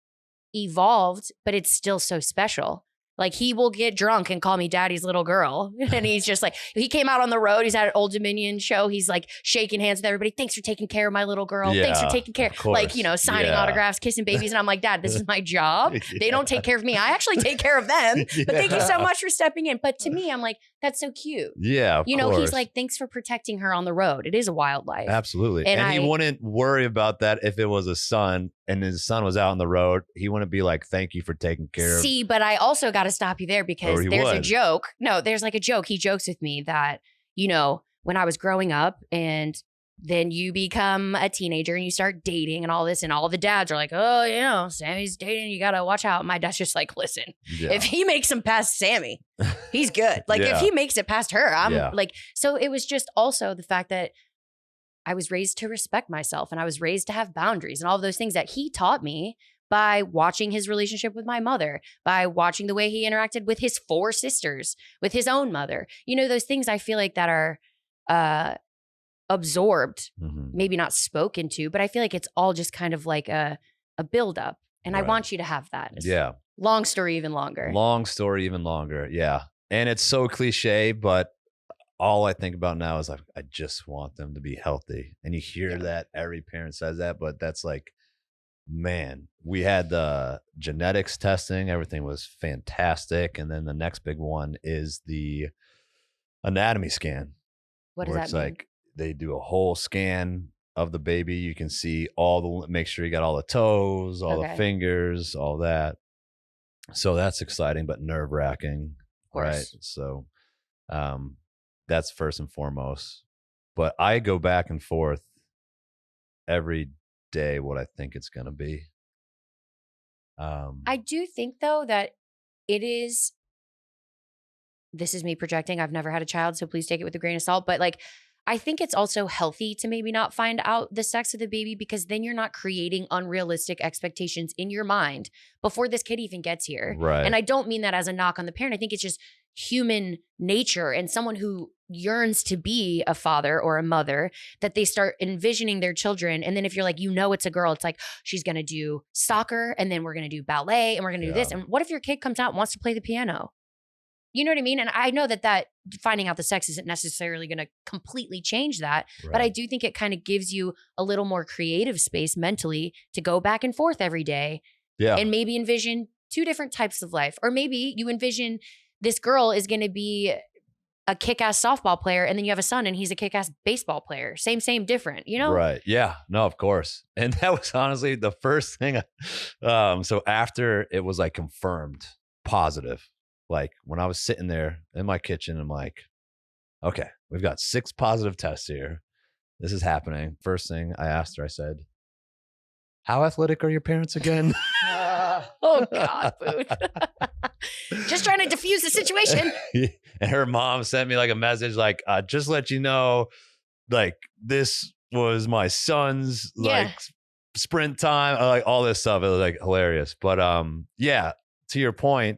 evolved, but it's still so special. Like he will get drunk and call me daddy's little girl. And he's just like, he came out on the road. He's at an Old Dominion show. He's like shaking hands with everybody. Thanks for taking care of my little girl. Yeah, thanks for taking care. Like, signing autographs, kissing babies. And I'm like, Dad, this is my job. They don't take care of me. I actually take care of them. But thank you so much for stepping in. But to me, I'm like, that's so cute. Yeah. He's like, thanks for protecting her on the road. It is a wildlife. Absolutely. And he wouldn't worry about that if it was a son and his son was out on the road. He wouldn't be like, thank you for taking care of. See, but I also got to stop you there because there's a joke. No, there's like a joke. He jokes with me that, when I was growing up and then you become a teenager and you start dating and all this and all the dads are like, oh, Sammy's dating. You got to watch out. My dad's just like, listen, if he makes him past Sammy, he's good. Like if he makes it past her, I'm like, so it was just also the fact that I was raised to respect myself and I was raised to have boundaries and all of those things that he taught me by watching his relationship with my mother, by watching the way he interacted with his 4 sisters, with his own mother. Those things I feel like that are absorbed, maybe not spoken to, but I feel like it's all just kind of like a buildup. And I want you to have that. Yeah. Long story, even longer. Long story, even longer. Yeah. And it's so cliche, but all I think about now is like, I just want them to be healthy. And you hear that every parent says that, but that's like, man, we had the genetics testing. Everything was fantastic. And then the next big one is the anatomy scan. What does that mean? It's like they do a whole scan of the baby. You can see make sure you got all the toes, all the fingers, all that. So that's exciting, but nerve wracking. Right. So that's first and foremost. But I go back and forth every day what I think it's going to be. I do think though that this is me projecting. I've never had a child, so please take it with a grain of salt. But like, I think it's also healthy to maybe not find out the sex of the baby because then you're not creating unrealistic expectations in your mind before this kid even gets here. Right. And I don't mean that as a knock on the parent. I think it's just human nature and someone who yearns to be a father or a mother that they start envisioning their children. And then if you're like, it's a girl, it's like, she's going to do soccer and then we're going to do ballet and we're going to do this. And what if your kid comes out and wants to play the piano? You know what I mean? And I know that finding out the sex isn't necessarily going to completely change that. Right. But I do think it kind of gives you a little more creative space mentally to go back and forth every day. Yeah. And maybe envision 2 different types of life. Or maybe you envision this girl is going to be a kick-ass softball player and then you have a son and he's a kick-ass baseball player. Same, different, Right. Yeah. No, of course. And that was honestly the first thing. So after it was like confirmed positive, like when I was sitting there in my kitchen, I'm like, okay, we've got 6 positive tests here. This is happening. First thing I asked her, I said, how athletic are your parents again? Oh God, Booth. Just trying to diffuse the situation. And her mom sent me like a message like, just let you know, like this was my son's like sprint time, like all this stuff. It was like hilarious. But to your point,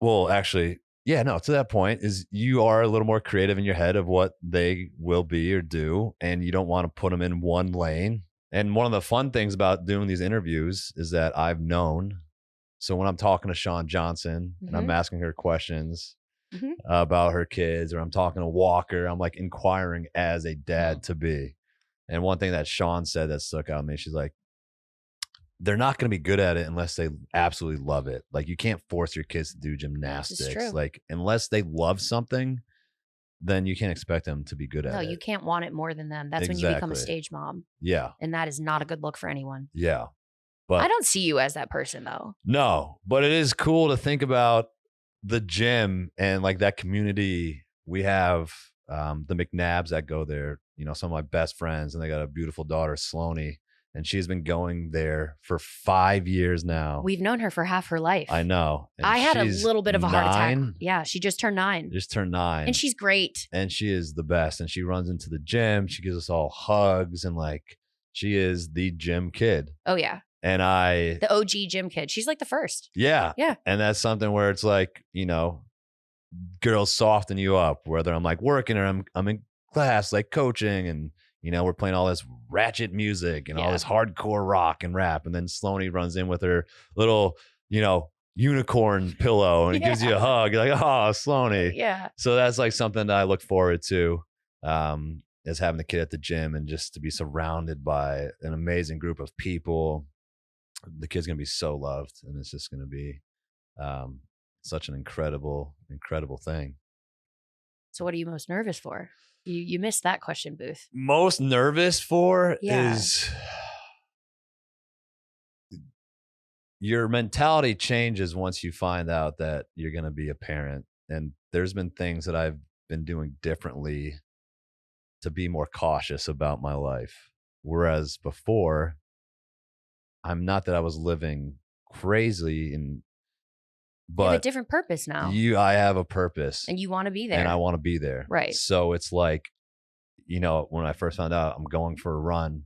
Well, actually, yeah, no, to that point is you are a little more creative in your head of what they will be or do, and you don't want to put them in one lane. And one of the fun things about doing these interviews is that I've known. So when I'm talking to Shawn Johnson and I'm asking her questions about her kids, or I'm talking to Walker, I'm like inquiring as a dad to be. And one thing that Shawn said that stuck out to me, she's like, they're not going to be good at it unless they absolutely love it. Like you can't force your kids to do gymnastics. Like unless they love something, then you can't expect them to be good at it. No, you can't want it more than them. That's when you become a stage mom. Yeah. And that is not a good look for anyone. Yeah. But I don't see you as that person though. No, but it is cool to think about the gym and like that community. We have the McNabbs that go there, you know, some of my best friends, and they got a beautiful daughter, Sloaney. And she's been going there for 5 years now. We've known her for half her life. I know. And I had a little bit of a heart attack. 9. Yeah, she just turned 9. Just turned 9. And she's great. And she is the best. And she runs into the gym. She gives us all hugs. And like, she is the gym kid. Oh, yeah. And the OG gym kid. She's like the first. Yeah. Yeah. And that's something where it's like, you know, girls soften you up, whether I'm like working or I'm in class, like coaching, and you know, we're playing all this ratchet music and all this hardcore rock and rap. And then Sloaney runs in with her little, you know, unicorn pillow and gives you a hug. You're like, oh, Sloaney. Yeah. So that's like something that I look forward to, is having the kid at the gym and just to be surrounded by an amazing group of people. The kid's going to be so loved, and it's just going to be such an incredible thing. So what are you most nervous for? You missed that question, Booth. Most nervous for is your mentality changes once you find out that you're going to be a parent. And there's been things that I've been doing differently to be more cautious about my life. Whereas before, I'm not that I was living crazy, but you have a different purpose now. I have a purpose, and you want to be there, and I want to be there. Right. So it's like, you know, when I first found out I'm going for a run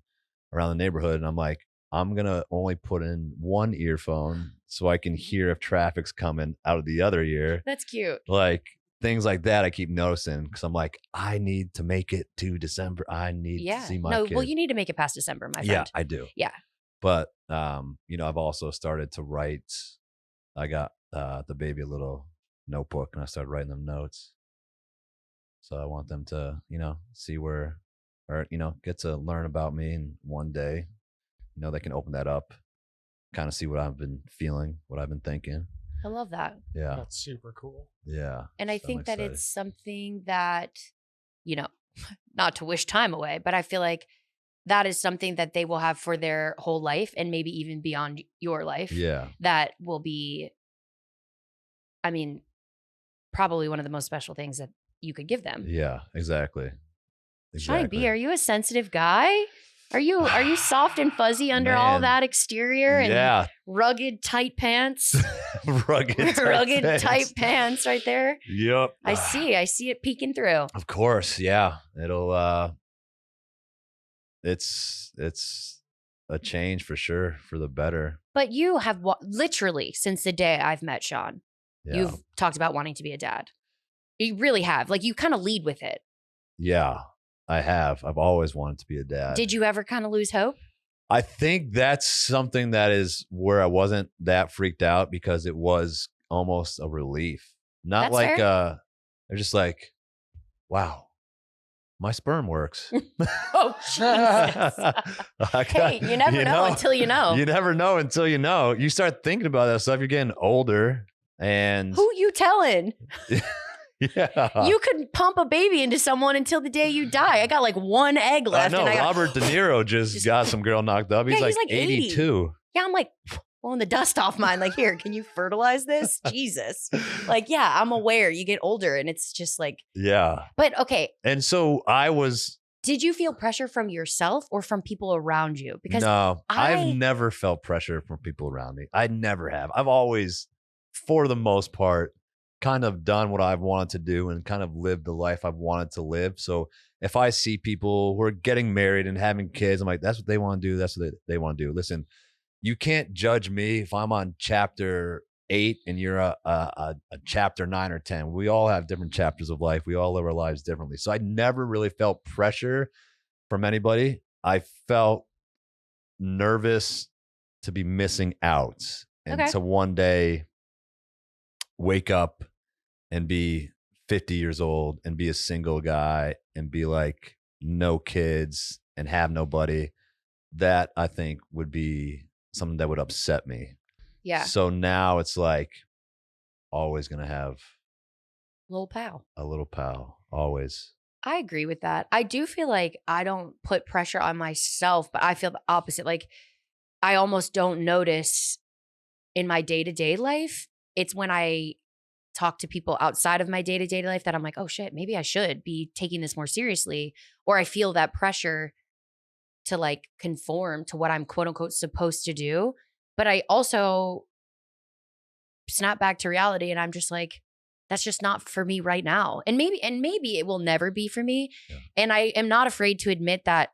around the neighborhood, and I'm like, I'm going to only put in one earphone so I can hear if traffic's coming out of the other ear. That's cute. Like things like that I keep noticing, because I'm like, I need to make it to December. I need to see my kid. Well, you need to make it past December, my friend. Yeah, I do. Yeah. But, you know, I've also started to write. I got the baby a little notebook, and I started writing them notes. So I want them to, you know, see where, or, you know, get to learn about me. And one day, you know, they can open that up, kind of see what I've been feeling, what I've been thinking. I love that. Yeah. That's super cool. Yeah. And I think that it's something that, you know, not to wish time away, but I feel like that is something that they will have for their whole life, and maybe even beyond your life. Yeah. That will be, I mean, probably one of the most special things that you could give them. Yeah, exactly. Shawnee B, are you a sensitive guy? Are you soft and fuzzy under all that exterior and rugged tight pants? rugged tight pants right there. Yep. I see it peeking through. Of course, yeah. It'll it's a change for sure, for the better. But you have literally, since the day I've met Shawn, you've talked about wanting to be a dad. You really have. Like, you kind of lead with it. Yeah, I have. I've always wanted to be a dad. Did you ever kind of lose hope? I think that's something that is where I wasn't that freaked out, because it was almost a relief. Not that's like fair. they're just like, wow, my sperm works. Oh, Jesus. Hey, you never know until you know. You never know until you know. You start thinking about that stuff. You're getting older, and who you telling? Yeah. You could pump a baby into someone until the day you die. I got like one egg left. I know. Robert De Niro just got some girl knocked up. He's like 82. Yeah, I'm like blowing the dust off mine. Like, here, can you fertilize this? Jesus. Like, yeah, I'm aware. You get older, and it's just like. Yeah. But okay. And so did you feel pressure from yourself or from people around you? Because no, I've never felt pressure from people around me. I never have. I've always, for the most part, kind of done what I've wanted to do and kind of lived the life I've wanted to live. So if I see people who are getting married and having kids, I'm like, that's what they want to do. That's what they want to do. Listen, you can't judge me if I'm on chapter 8 and you're a chapter 9 or 10. We all have different chapters of life. We all live our lives differently. So I never really felt pressure from anybody. I felt nervous to be missing out and Okay. to one day wake up and be 50 years old and be a single guy and be like no kids and have nobody. That I think would be something that would upset me. Yeah. So now it's like always going to have Little pal. a little pal, always. I agree with that. I do feel like I don't put pressure on myself, but I feel the opposite. Like I almost don't notice in my day-to-day life. It's when I talk to people outside of my day-to-day life that I'm like, oh shit, maybe I should be taking this more seriously. Or I feel that pressure to like conform to what I'm quote unquote supposed to do. But I also snap back to reality and I'm just like, that's just not for me right now. And maybe it will never be for me. Yeah. And I am not afraid to admit that,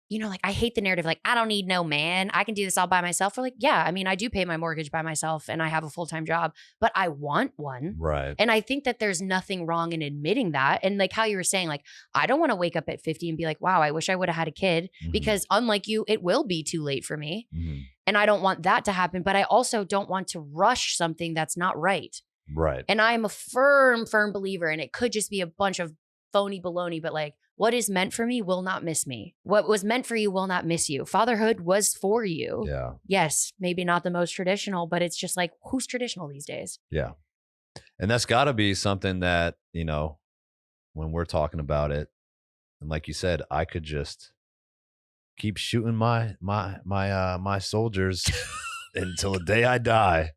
you know, like I hate the narrative, like, I don't need no man. I can do this all by myself. Or like, yeah, I mean, I do pay my mortgage by myself and I have a full-time job, but I want one. Right. And I think that there's nothing wrong in admitting that. And like how you were saying, like, I don't want to wake up at 50 and be like, wow, I wish I would have had a kid, because unlike you, it will be too late for me. And I don't want that to happen, but I also don't want to rush something that's not right. Right. And I am a firm believer, and it could just be a bunch of phony baloney, but like what is meant for me will not miss me. What was meant for you will not miss you. Fatherhood was for you. Yeah. Yes, maybe not the most traditional, but it's just like, who's traditional these days? Yeah. And that's got to be something that, you know, when we're talking about it, and like you said, I could just keep shooting my soldiers until the day I die.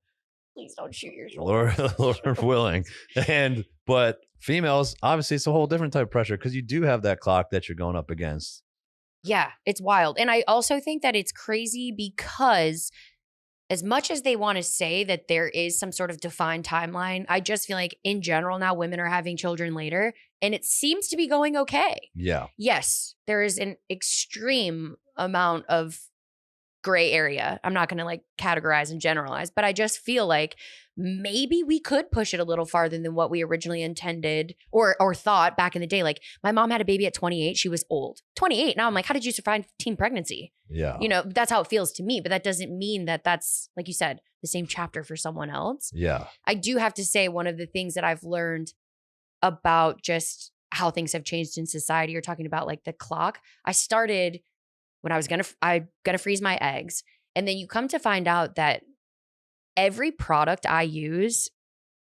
Please don't shoot your shoulder. Lord willing. But females, obviously, it's a whole different type of pressure because you do have that clock that you're going up against. Yeah, it's wild. And I also think that it's crazy because as much as they want to say that there is some sort of defined timeline, I just feel like in general now women are having children later and it seems to be going okay. Yeah. Yes, there is an extreme amount of gray area. I'm not going to like categorize and generalize, but I just feel like maybe we could push it a little farther than what we originally intended or thought back in the day. Like my mom had a baby at 28. She was old. 28. Now I'm like, how did you survive teen pregnancy? Yeah. You know, that's how it feels to me, but that doesn't mean that that's, like you said, the same chapter for someone else. Yeah. I do have to say one of the things that I've learned about just how things have changed in society, you're talking about like the clock. I started when I gonna freeze my eggs. And then you come to find out that every product I use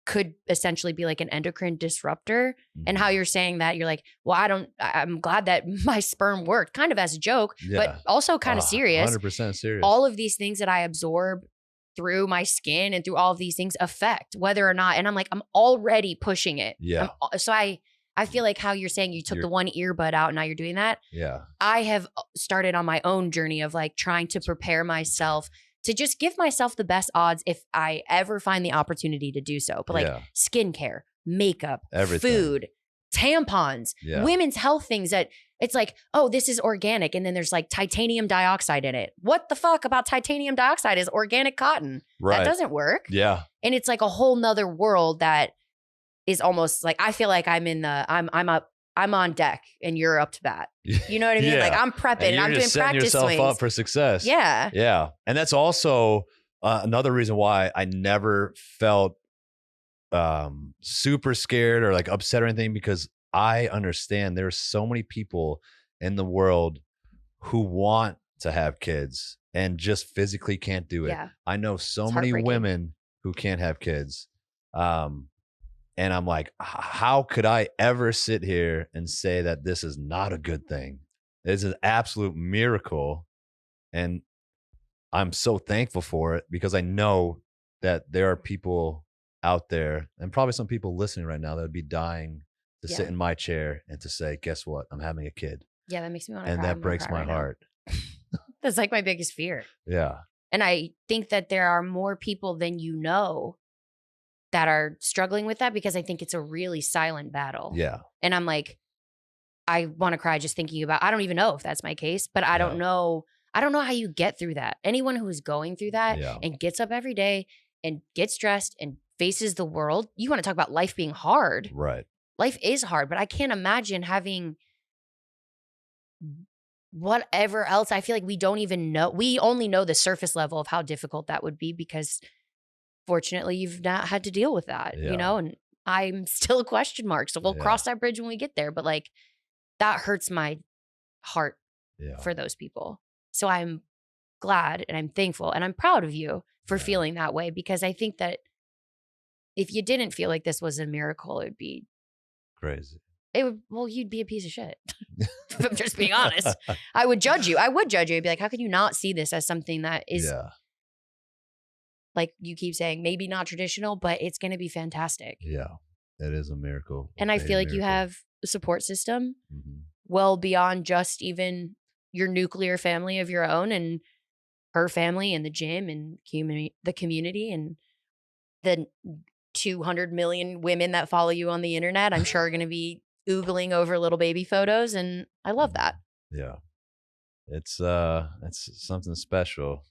could essentially be like an endocrine disruptor. And how you're saying that, you're like, well, I'm glad that my sperm worked, kind of as a joke, but also kind of serious. 100% serious. All of these things that I absorb through my skin and through all of these things affect whether or not, and I'm like, I'm already pushing it. Yeah. So I feel like how you're saying you took the one earbud out and now you're doing that. Yeah. I have started on my own journey of like trying to prepare myself to just give myself the best odds if I ever find the opportunity to do so. But like skincare, makeup, everything. Food, tampons, women's health things that it's like, oh, this is organic. And then there's like titanium dioxide in it. What the fuck about titanium dioxide is organic cotton? Right. That doesn't work. Yeah. And it's like a whole nother world that is almost like, I feel like I'm on deck and you're up to bat. You know what I mean? Like I'm prepping and I'm doing practice yourself swings. Up for success. Yeah. Yeah. And that's also another reason why I never felt super scared or like upset or anything, because I understand there's so many people in the world who want to have kids and just physically can't do it. Yeah. I know so many women who can't have kids. And I'm like, how could I ever sit here and say that this is not a good thing? It's an absolute miracle. And I'm so thankful for it because I know that there are people out there and probably some people listening right now that would be dying to sit in my chair and to say, guess what? I'm having a kid. Yeah, that makes me want to cry. And that breaks my heart. That's like my biggest fear. Yeah. And I think that there are more people than you know that are struggling with that, because I think it's a really silent battle. Yeah. And I'm like, I want to cry just thinking about, I don't even know if that's my case, but I don't know how you get through that. Anyone who's going through that and gets up every day and gets dressed and faces the world. You want to talk about life being hard. Right. Life is hard, but I can't imagine having whatever else. I feel like we don't even know. We only know the surface level of how difficult that would be because fortunately you've not had to deal with that, Yeah. you know, and I'm still a question mark. So we'll cross that bridge when we get there. But like that hurts my heart for those people. So I'm glad and I'm thankful and I'm proud of you for feeling that way, because I think that if you didn't feel like this was a miracle, it would be crazy. Well, you'd be a piece of shit. If I'm just being honest. I would judge you. I would judge you. I'd be like, how can you not see this as something that is, like you keep saying, maybe not traditional, but it's going to be fantastic. Yeah, it is a miracle. And I feel like you have a support system well beyond just even your nuclear family of your own and her family and the gym and the community and the 200 million women that follow you on the internet, I'm sure are going to be oogling over little baby photos. And I love that. Yeah. It's something special.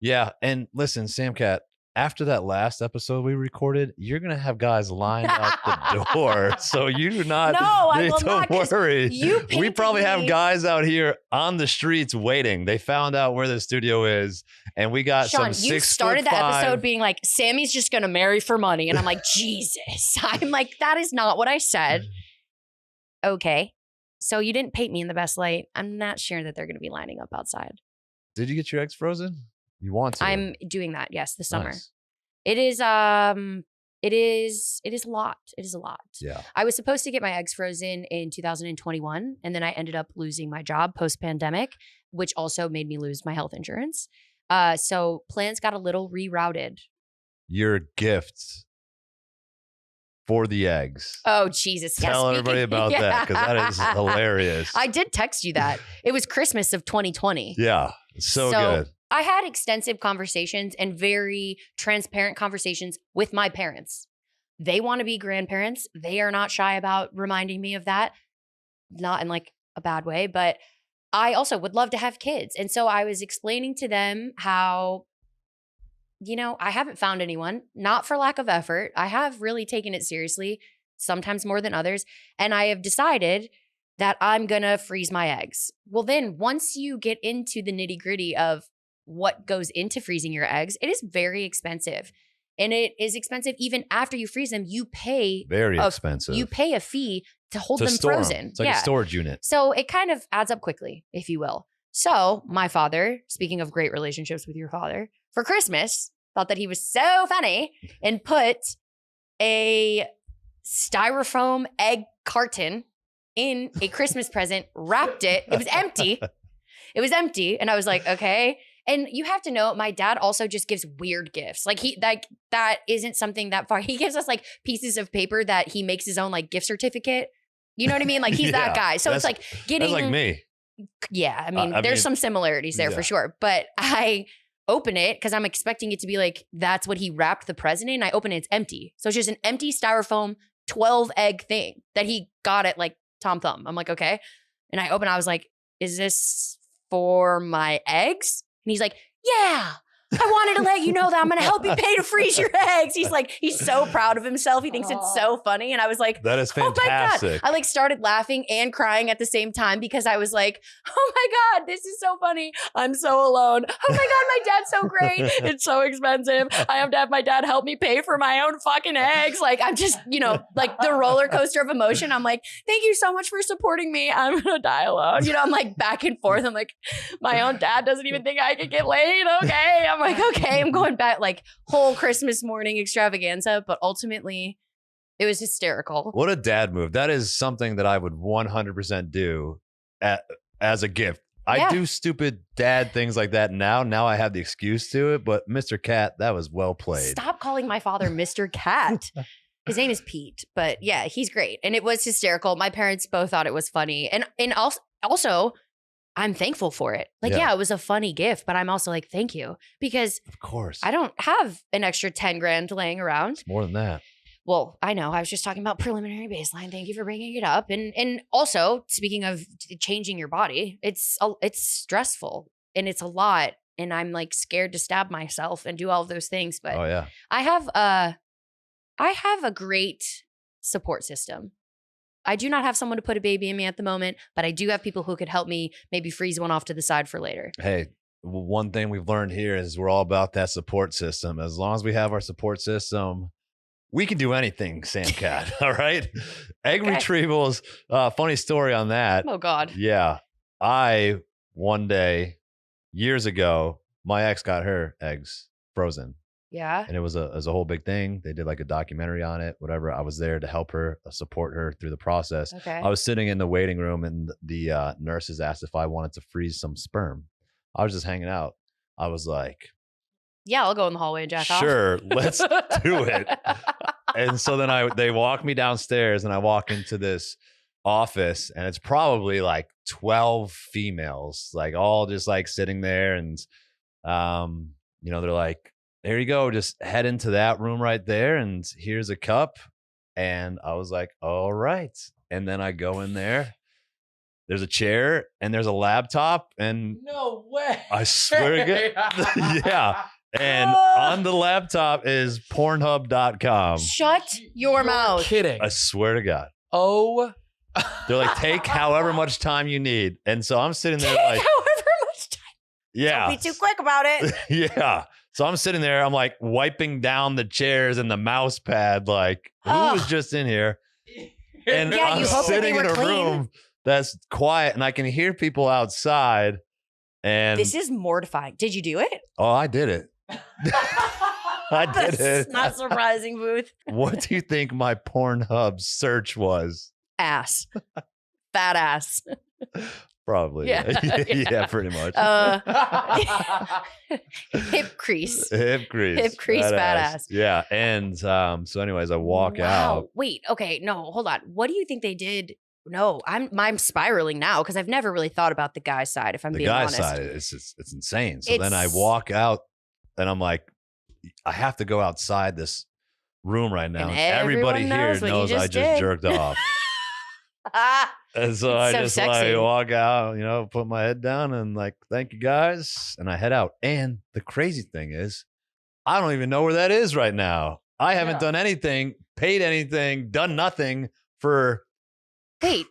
Yeah. And listen, Sam Cat, after that last episode we recorded, you're going to have guys lined out the door. So you do not need to worry. We probably have guys out here on the streets waiting. They found out where the studio is. And we got Shawn, some 6'5" you started the episode being like, Sammy's just going to marry for money. And I'm like, Jesus. I'm like, that is not what I said. Okay. So you didn't paint me in the best light. I'm not sure that they're going to be lining up outside. Did you get your eggs frozen? You want to? I'm doing that. Yes. This summer. Nice. It is a lot. It is a lot. Yeah. I was supposed to get my eggs frozen in 2021. And then I ended up losing my job post-pandemic, which also made me lose my health insurance. So plans got a little rerouted. Your gift for the eggs. Oh, Jesus. Tell everybody about that, because that is hilarious. I did text you that. It was Christmas of 2020. Yeah. So good. I had extensive conversations and very transparent conversations with my parents. They want to be grandparents. They are not shy about reminding me of that. Not in like a bad way, but I also would love to have kids. And so I was explaining to them how, you know, I haven't found anyone, not for lack of effort. I have really taken it seriously, sometimes more than others. And I have decided that I'm going to freeze my eggs. Well, then once you get into the nitty gritty of what goes into freezing your eggs, it is very expensive. And it is expensive even after you freeze them. You pay expensive. You pay a fee to hold them frozen. It's like a storage unit. So it kind of adds up quickly, if you will. So my father, speaking of great relationships with your father, for Christmas, thought that he was so funny and put a styrofoam egg carton in a Christmas present, wrapped it. It was empty. It was empty. And I was like, okay. And you have to know, my dad also just gives weird gifts. Like that isn't something that far. He gives us like pieces of paper that he makes his own like gift certificate. You know what I mean? Like he's that guy. So it's like getting. That's like me. Yeah. I mean, there's some similarities there for sure. But I open it because I'm expecting it to be like, that's what he wrapped the present in. I open it, it's empty. So it's just an empty styrofoam 12 egg thing that he got at like Tom Thumb. I'm like, okay. And I open, I was like, is this for my eggs? And he's like, yeah, I wanted to let you know that I'm going to help you pay to freeze your eggs. He's like, he's so proud of himself. He thinks it's so funny. And I was like, that is fantastic. Oh my God. I like started laughing and crying at the same time because I was like, oh my God, this is so funny. I'm so alone. Oh my God, my dad's so great. It's so expensive. I have to have my dad help me pay for my own fucking eggs. Like I'm just, you know, like the roller coaster of emotion. I'm like, thank you so much for supporting me. I'm going to die alone. You know, I'm like back and forth. I'm like, my own dad doesn't even think I could get laid. Okay. I'm like, okay, I'm going back like whole Christmas morning extravaganza, but ultimately it was hysterical. What a dad move. That is something that I would 100% do as a gift. I do stupid dad things like that now. Now I have the excuse to it, but Mr. Cat, that was well played. Stop calling my father Mr. Cat. His name is Pete, but yeah, he's great. And it was hysterical. My parents both thought it was funny. And also I'm thankful for it. Like, yeah, it was a funny gift, but I'm also like, thank you. Because of course, I don't have an extra 10 grand laying around. It's more than that. Well, I know. I was just talking about preliminary baseline. Thank you for bringing it up. And also, speaking of changing your body, it's stressful and it's a lot. and I'm like scared to stab myself and do all of those things. But Oh yeah. I have a great support system. I do not have someone to put a baby in me at the moment, but I do have people who could help me maybe freeze one off to the side for later. Hey, one thing we've learned here is we're all about that support system. As long as we have our support system, we can do anything, Sam Cat. All right. Egg Okay. retrievals. Funny story on that. Oh God. Yeah. One day, years ago, my ex got her eggs frozen. Yeah. And it was a whole big thing. They did like a documentary on it, whatever. I was there to help her, support her through the process. Okay. I was sitting in the waiting room and the nurses asked if I wanted to freeze some sperm. I was just hanging out. I was like, Yeah, I'll go in the hallway and jack off. sure, let's do it. And so then they walk me downstairs and I walk into this office and it's probably like 12 females, like all just like sitting there. And, they're like, there you go. Just head into that room right there. And here's a cup. And I was like, all right. And then I go in there. There's a chair and there's a laptop. And No way. I swear to God. Yeah. And on the laptop is Pornhub.com. Shut your You're mouth. Kidding. I swear to God. Oh. They're like, take however much time you need. And so I'm sitting there Take like, however much time. yeah. Don't be too quick about it. Yeah. So I'm sitting there, I'm like wiping down the chairs and the mouse pad, like, who was just in here? And Yeah, I'm you hope that they sitting were in a clean. room that's quiet and I can hear people outside. And This is mortifying. Did you do it? oh, I did it. I did That's it. not surprising, Booth. What do you think my Pornhub search was? Ass. Fat ass. Probably. Yeah. Yeah, pretty much. Hip crease. Hip crease. Hip crease, fat ass. Yeah. And so anyways, I walk out. Wait, okay, no, hold on. What do you think they did? No, I'm spiraling now because I've never really thought about the guy's side, if I'm The being guy's honest. side, it's insane. So then I It's- walk out and I'm like, I have to go outside this room right now. And And everybody everyone here knows what you knows I just just did. jerked off. Ah, And so It's I so just sexy. like walk out, put my head down and like, thank you guys. And I head out. And the crazy thing is, I don't even know where that is right now. I haven't Yeah. done anything, paid anything, done nothing for. wait,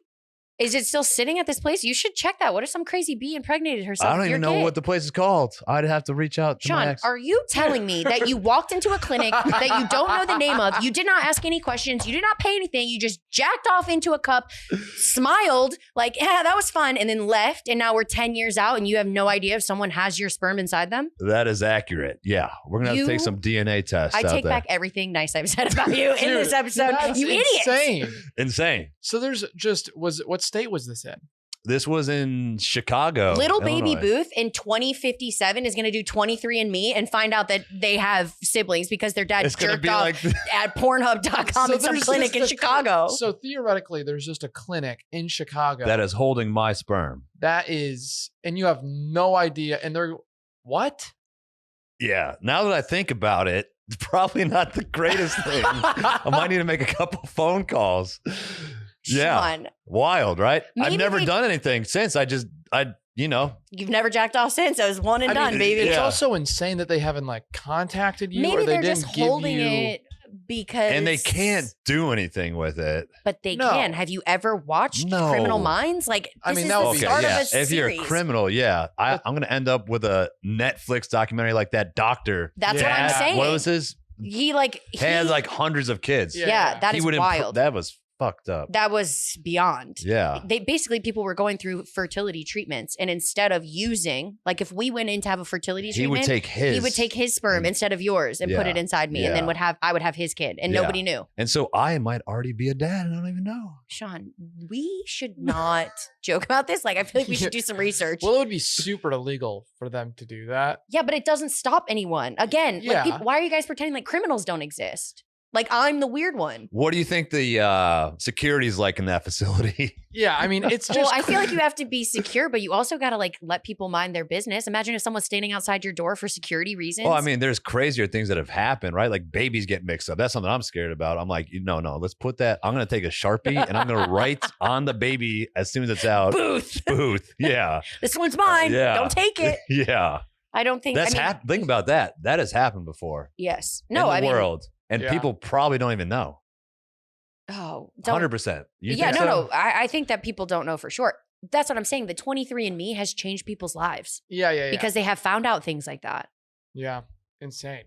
is it still sitting at this place? You should check that. What if some crazy bee impregnated herself? I don't with even your know kid? what the place is called. I'd have to reach out to my Shawn, ex. are you telling me that you walked into a clinic that you don't know the name of? You did not ask any questions. You did not pay anything. You just jacked off into a cup, smiled like, yeah, that was fun, and then left. And now we're 10 years out and you have no idea if someone has your sperm inside them? That is accurate. Yeah. We're going to have to take You- some DNA tests I out take there. back everything nice I've said about you in Dude, this episode. that's You idiot. insane. Insane. So there's just what state was this in? This was in Chicago. Little baby Illinois. Booth in 2057 is going to do 23andMe and find out that they have siblings because their dad It's going to jerked be off like, at Pornhub.com in some there's clinic just in a Chicago. So theoretically, there's just a clinic in Chicago that is holding my sperm. that is, and you have no idea. And they're what? Yeah. Now that I think about it, it's probably not the greatest thing. I might need to make a couple phone calls. Yeah. Shawn, Wild, right? Maybe I've never they- done anything since. you've never jacked off since. It was one and I done, mean, baby. It's Yeah. also insane that they haven't like contacted you, or Maybe they they're didn't just give holding you. it because. and they can't do anything with it. But they No. can. Have you ever watched No. Criminal Minds? Like, this I mean, is that the would be- start yeah. of a If you're a series. criminal, yeah. I'm going to end up with a Netflix documentary like that doctor. That's what I'm Yeah. saying. What was his? He like He had like hundreds of kids. Yeah. yeah, that He is would wild. That was fucked up. That was beyond. Yeah. They basically people were going through fertility treatments, and instead of using, like if we went in to have a fertility He treatment, would take his. he would take his sperm and- instead of yours and put Yeah. it inside me, and then Yeah. I would have his kid, and Yeah. nobody knew. And so I might already be a dad and I don't even know. Shawn, we should not joke about this. Like, I feel like we should do some research. Well, it would be super illegal for them to do that. Yeah, but it doesn't stop anyone. Again, Yeah. like why are you guys pretending like criminals don't exist? Like I'm the weird one. What do you think the security's like in that facility? Yeah, I mean, it's just. Well, I feel like you have to be secure, but you also got to like let people mind their business. Imagine if someone's standing outside your door for security reasons. Well, I mean, there's crazier things that have happened, right? Like babies get mixed up. That's something I'm scared about. I'm like, no, let's put that. I'm going to take a Sharpie and I'm going to write on the baby as soon as it's out. Booth. Booth. Yeah. This one's mine. Yeah. Don't take it. Yeah. I don't think That's think about that. That has happened before. Yes. In No, the I mean, world. And people probably don't even know. Oh, 100%. No. I think that people don't know for sure. That's what I'm saying. The 23andMe has changed people's lives. Yeah. Because they have found out things like that. Yeah. Insane.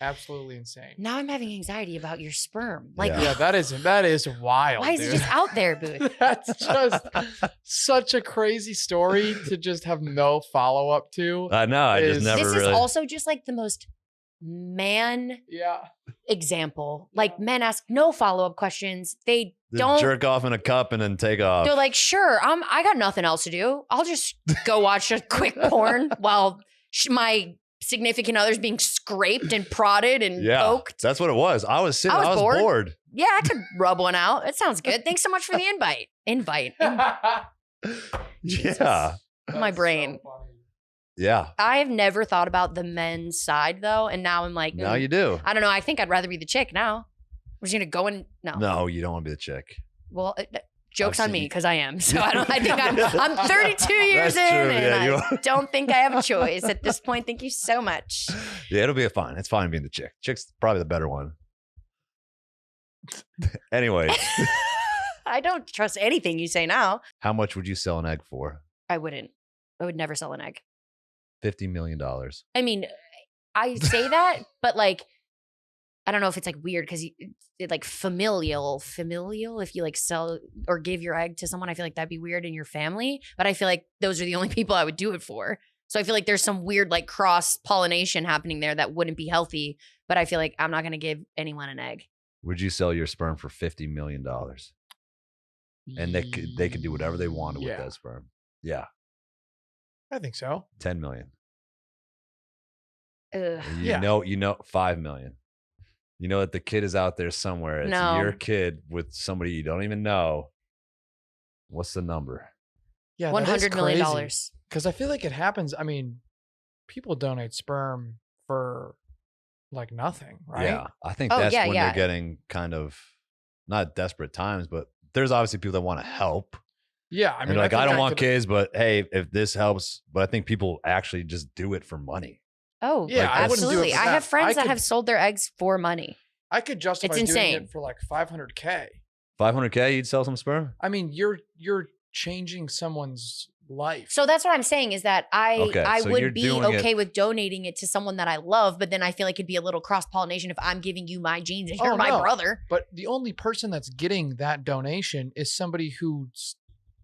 Absolutely insane. Now I'm having anxiety about your sperm. Yeah, that is wild. Why is it just out there, Booth? That's just such a crazy story to just have no follow up to. I know. I just never This really. is also just like the most man example. Like men ask no follow up questions. They don't jerk off in a cup and then take off. They're like, sure, I got nothing else to do. I'll just go watch a quick porn while my significant other's being scraped and prodded and poked. That's what it was. I was sitting. I was bored. Yeah, I could rub one out. It sounds good. Thanks so much for the invite. Yeah. My brain. So yeah. I have never thought about the men's side though, and now I'm like, now you do. I don't know. I think I'd rather be the chick now. We're just gonna go in. No, you don't want to be the chick. Well, joke's on me because I am. So I think I'm 32 years in, and I don't think I have a choice at this point. Thank you so much. Yeah, it'll be fine. It's fine being the chick. Chick's probably the better one. Anyway. I don't trust anything you say now. How much would you sell an egg for? I wouldn't. I would never sell an egg. $50 million. I mean, I say that, but like, I don't know if it's like weird because it like familial. If you like sell or give your egg to someone, I feel like that'd be weird in your family. But I feel like those are the only people I would do it for. So I feel like there's some weird like cross pollination happening there that wouldn't be healthy. But I feel like I'm not going to give anyone an egg. Would you sell your sperm for $50 million? And they could do whatever they wanted with that sperm. Yeah. I think so. 10 million. You know, 5 million. You know that the kid is out there somewhere. It's your kid with somebody you don't even know. What's the number? Yeah, $100 million. Because I feel like it happens. I mean, people donate sperm for like nothing, right? Yeah, I think that's when they're getting kind of not desperate times, but there's obviously people that want to help. Yeah, I mean, like, I don't want kids, but hey, if this helps, but I think people actually just do it for money. Oh, yeah, like, absolutely. I have friends that have sold their eggs for money. I could justify doing it for like $500K. $500K, you'd sell some sperm? I mean, you're changing someone's life. So that's what I'm saying is that I would be okay with donating it to someone that I love, but then I feel like it'd be a little cross-pollination if I'm giving you my genes and you're my brother. But the only person that's getting that donation is somebody who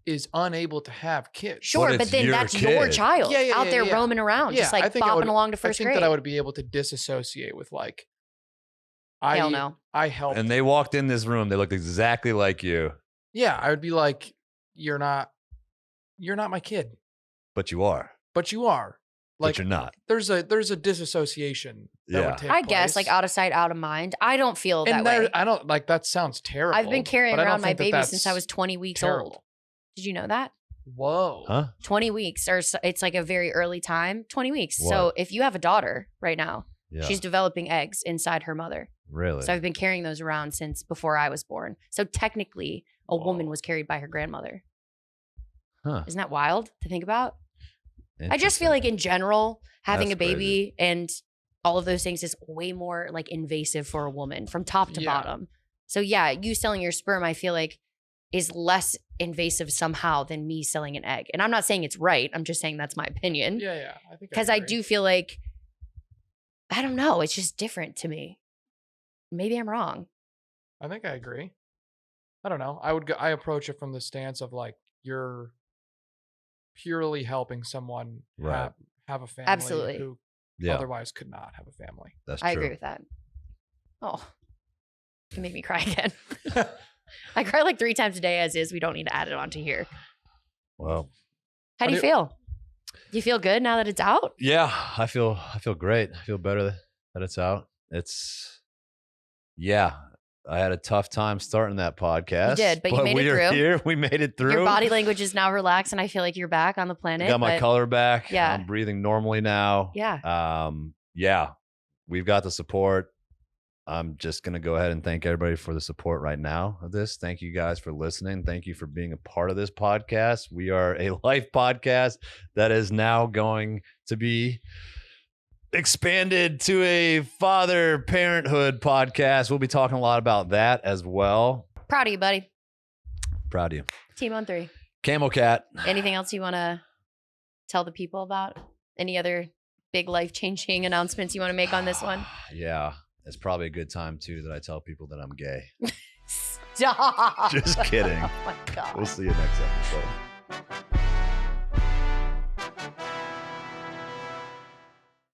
is unable to have kids. Sure, but then that's your child out there roaming around, just like bopping along to first grade. I think that I would be able to disassociate with like, hell no. I helped. And they walked in this room. They looked exactly like you. Yeah, I would be like, you're not my kid. But you are. But you are. Like, but you're not. There's a disassociation that would take I place. guess like out of sight, out of mind. I don't feel that way. I don't like that sounds terrible. I've been carrying around my baby since I was 20 weeks old. Did you know that? Whoa. Huh? 20 weeks or it's like a very early time. 20 weeks. What? So if you have a daughter right now, she's developing eggs inside her mother. Really? So I've been carrying those around since before I was born. So technically a woman was carried by her grandmother. Huh. Isn't that wild to think about? I just feel like in general, having a baby and all of those things is way more like invasive for a woman from top to bottom. So yeah, you selling your sperm, I feel like is less invasive somehow than me selling an egg. And I'm not saying it's right. I'm just saying that's my opinion. Yeah. I think because I do feel like, I don't know. It's just different to me. Maybe I'm wrong. I think I agree. I don't know. I approach it from the stance of like, you're purely helping someone have a family who otherwise could not have a family. That's true. I agree with that. Oh, you made me cry again. I cry like 3 times a day as is. We don't need to add it onto here. Well, how do you feel? Do you feel good now that it's out? Yeah, I feel great. I feel better that it's out. I had a tough time starting that podcast. You did, but you made it through. Here. We made it through. Your body language is now relaxed, and I feel like you're back on the planet. I got my color back. Yeah. I'm breathing normally now. Yeah. We've got the support. I'm just going to go ahead and thank everybody for the support right now of this. Thank you guys for listening. Thank you for being a part of this podcast. We are a life podcast that is now going to be expanded to a father parenthood podcast. We'll be talking a lot about that as well. Proud of you, buddy. Proud of you. Team on 3. Camel Cat. Anything else you want to tell the people about? Any other big life-changing announcements you want to make on this one? Yeah. It's probably a good time, too, that I tell people that I'm gay. Stop. Just kidding. Oh, my God. We'll see you next episode.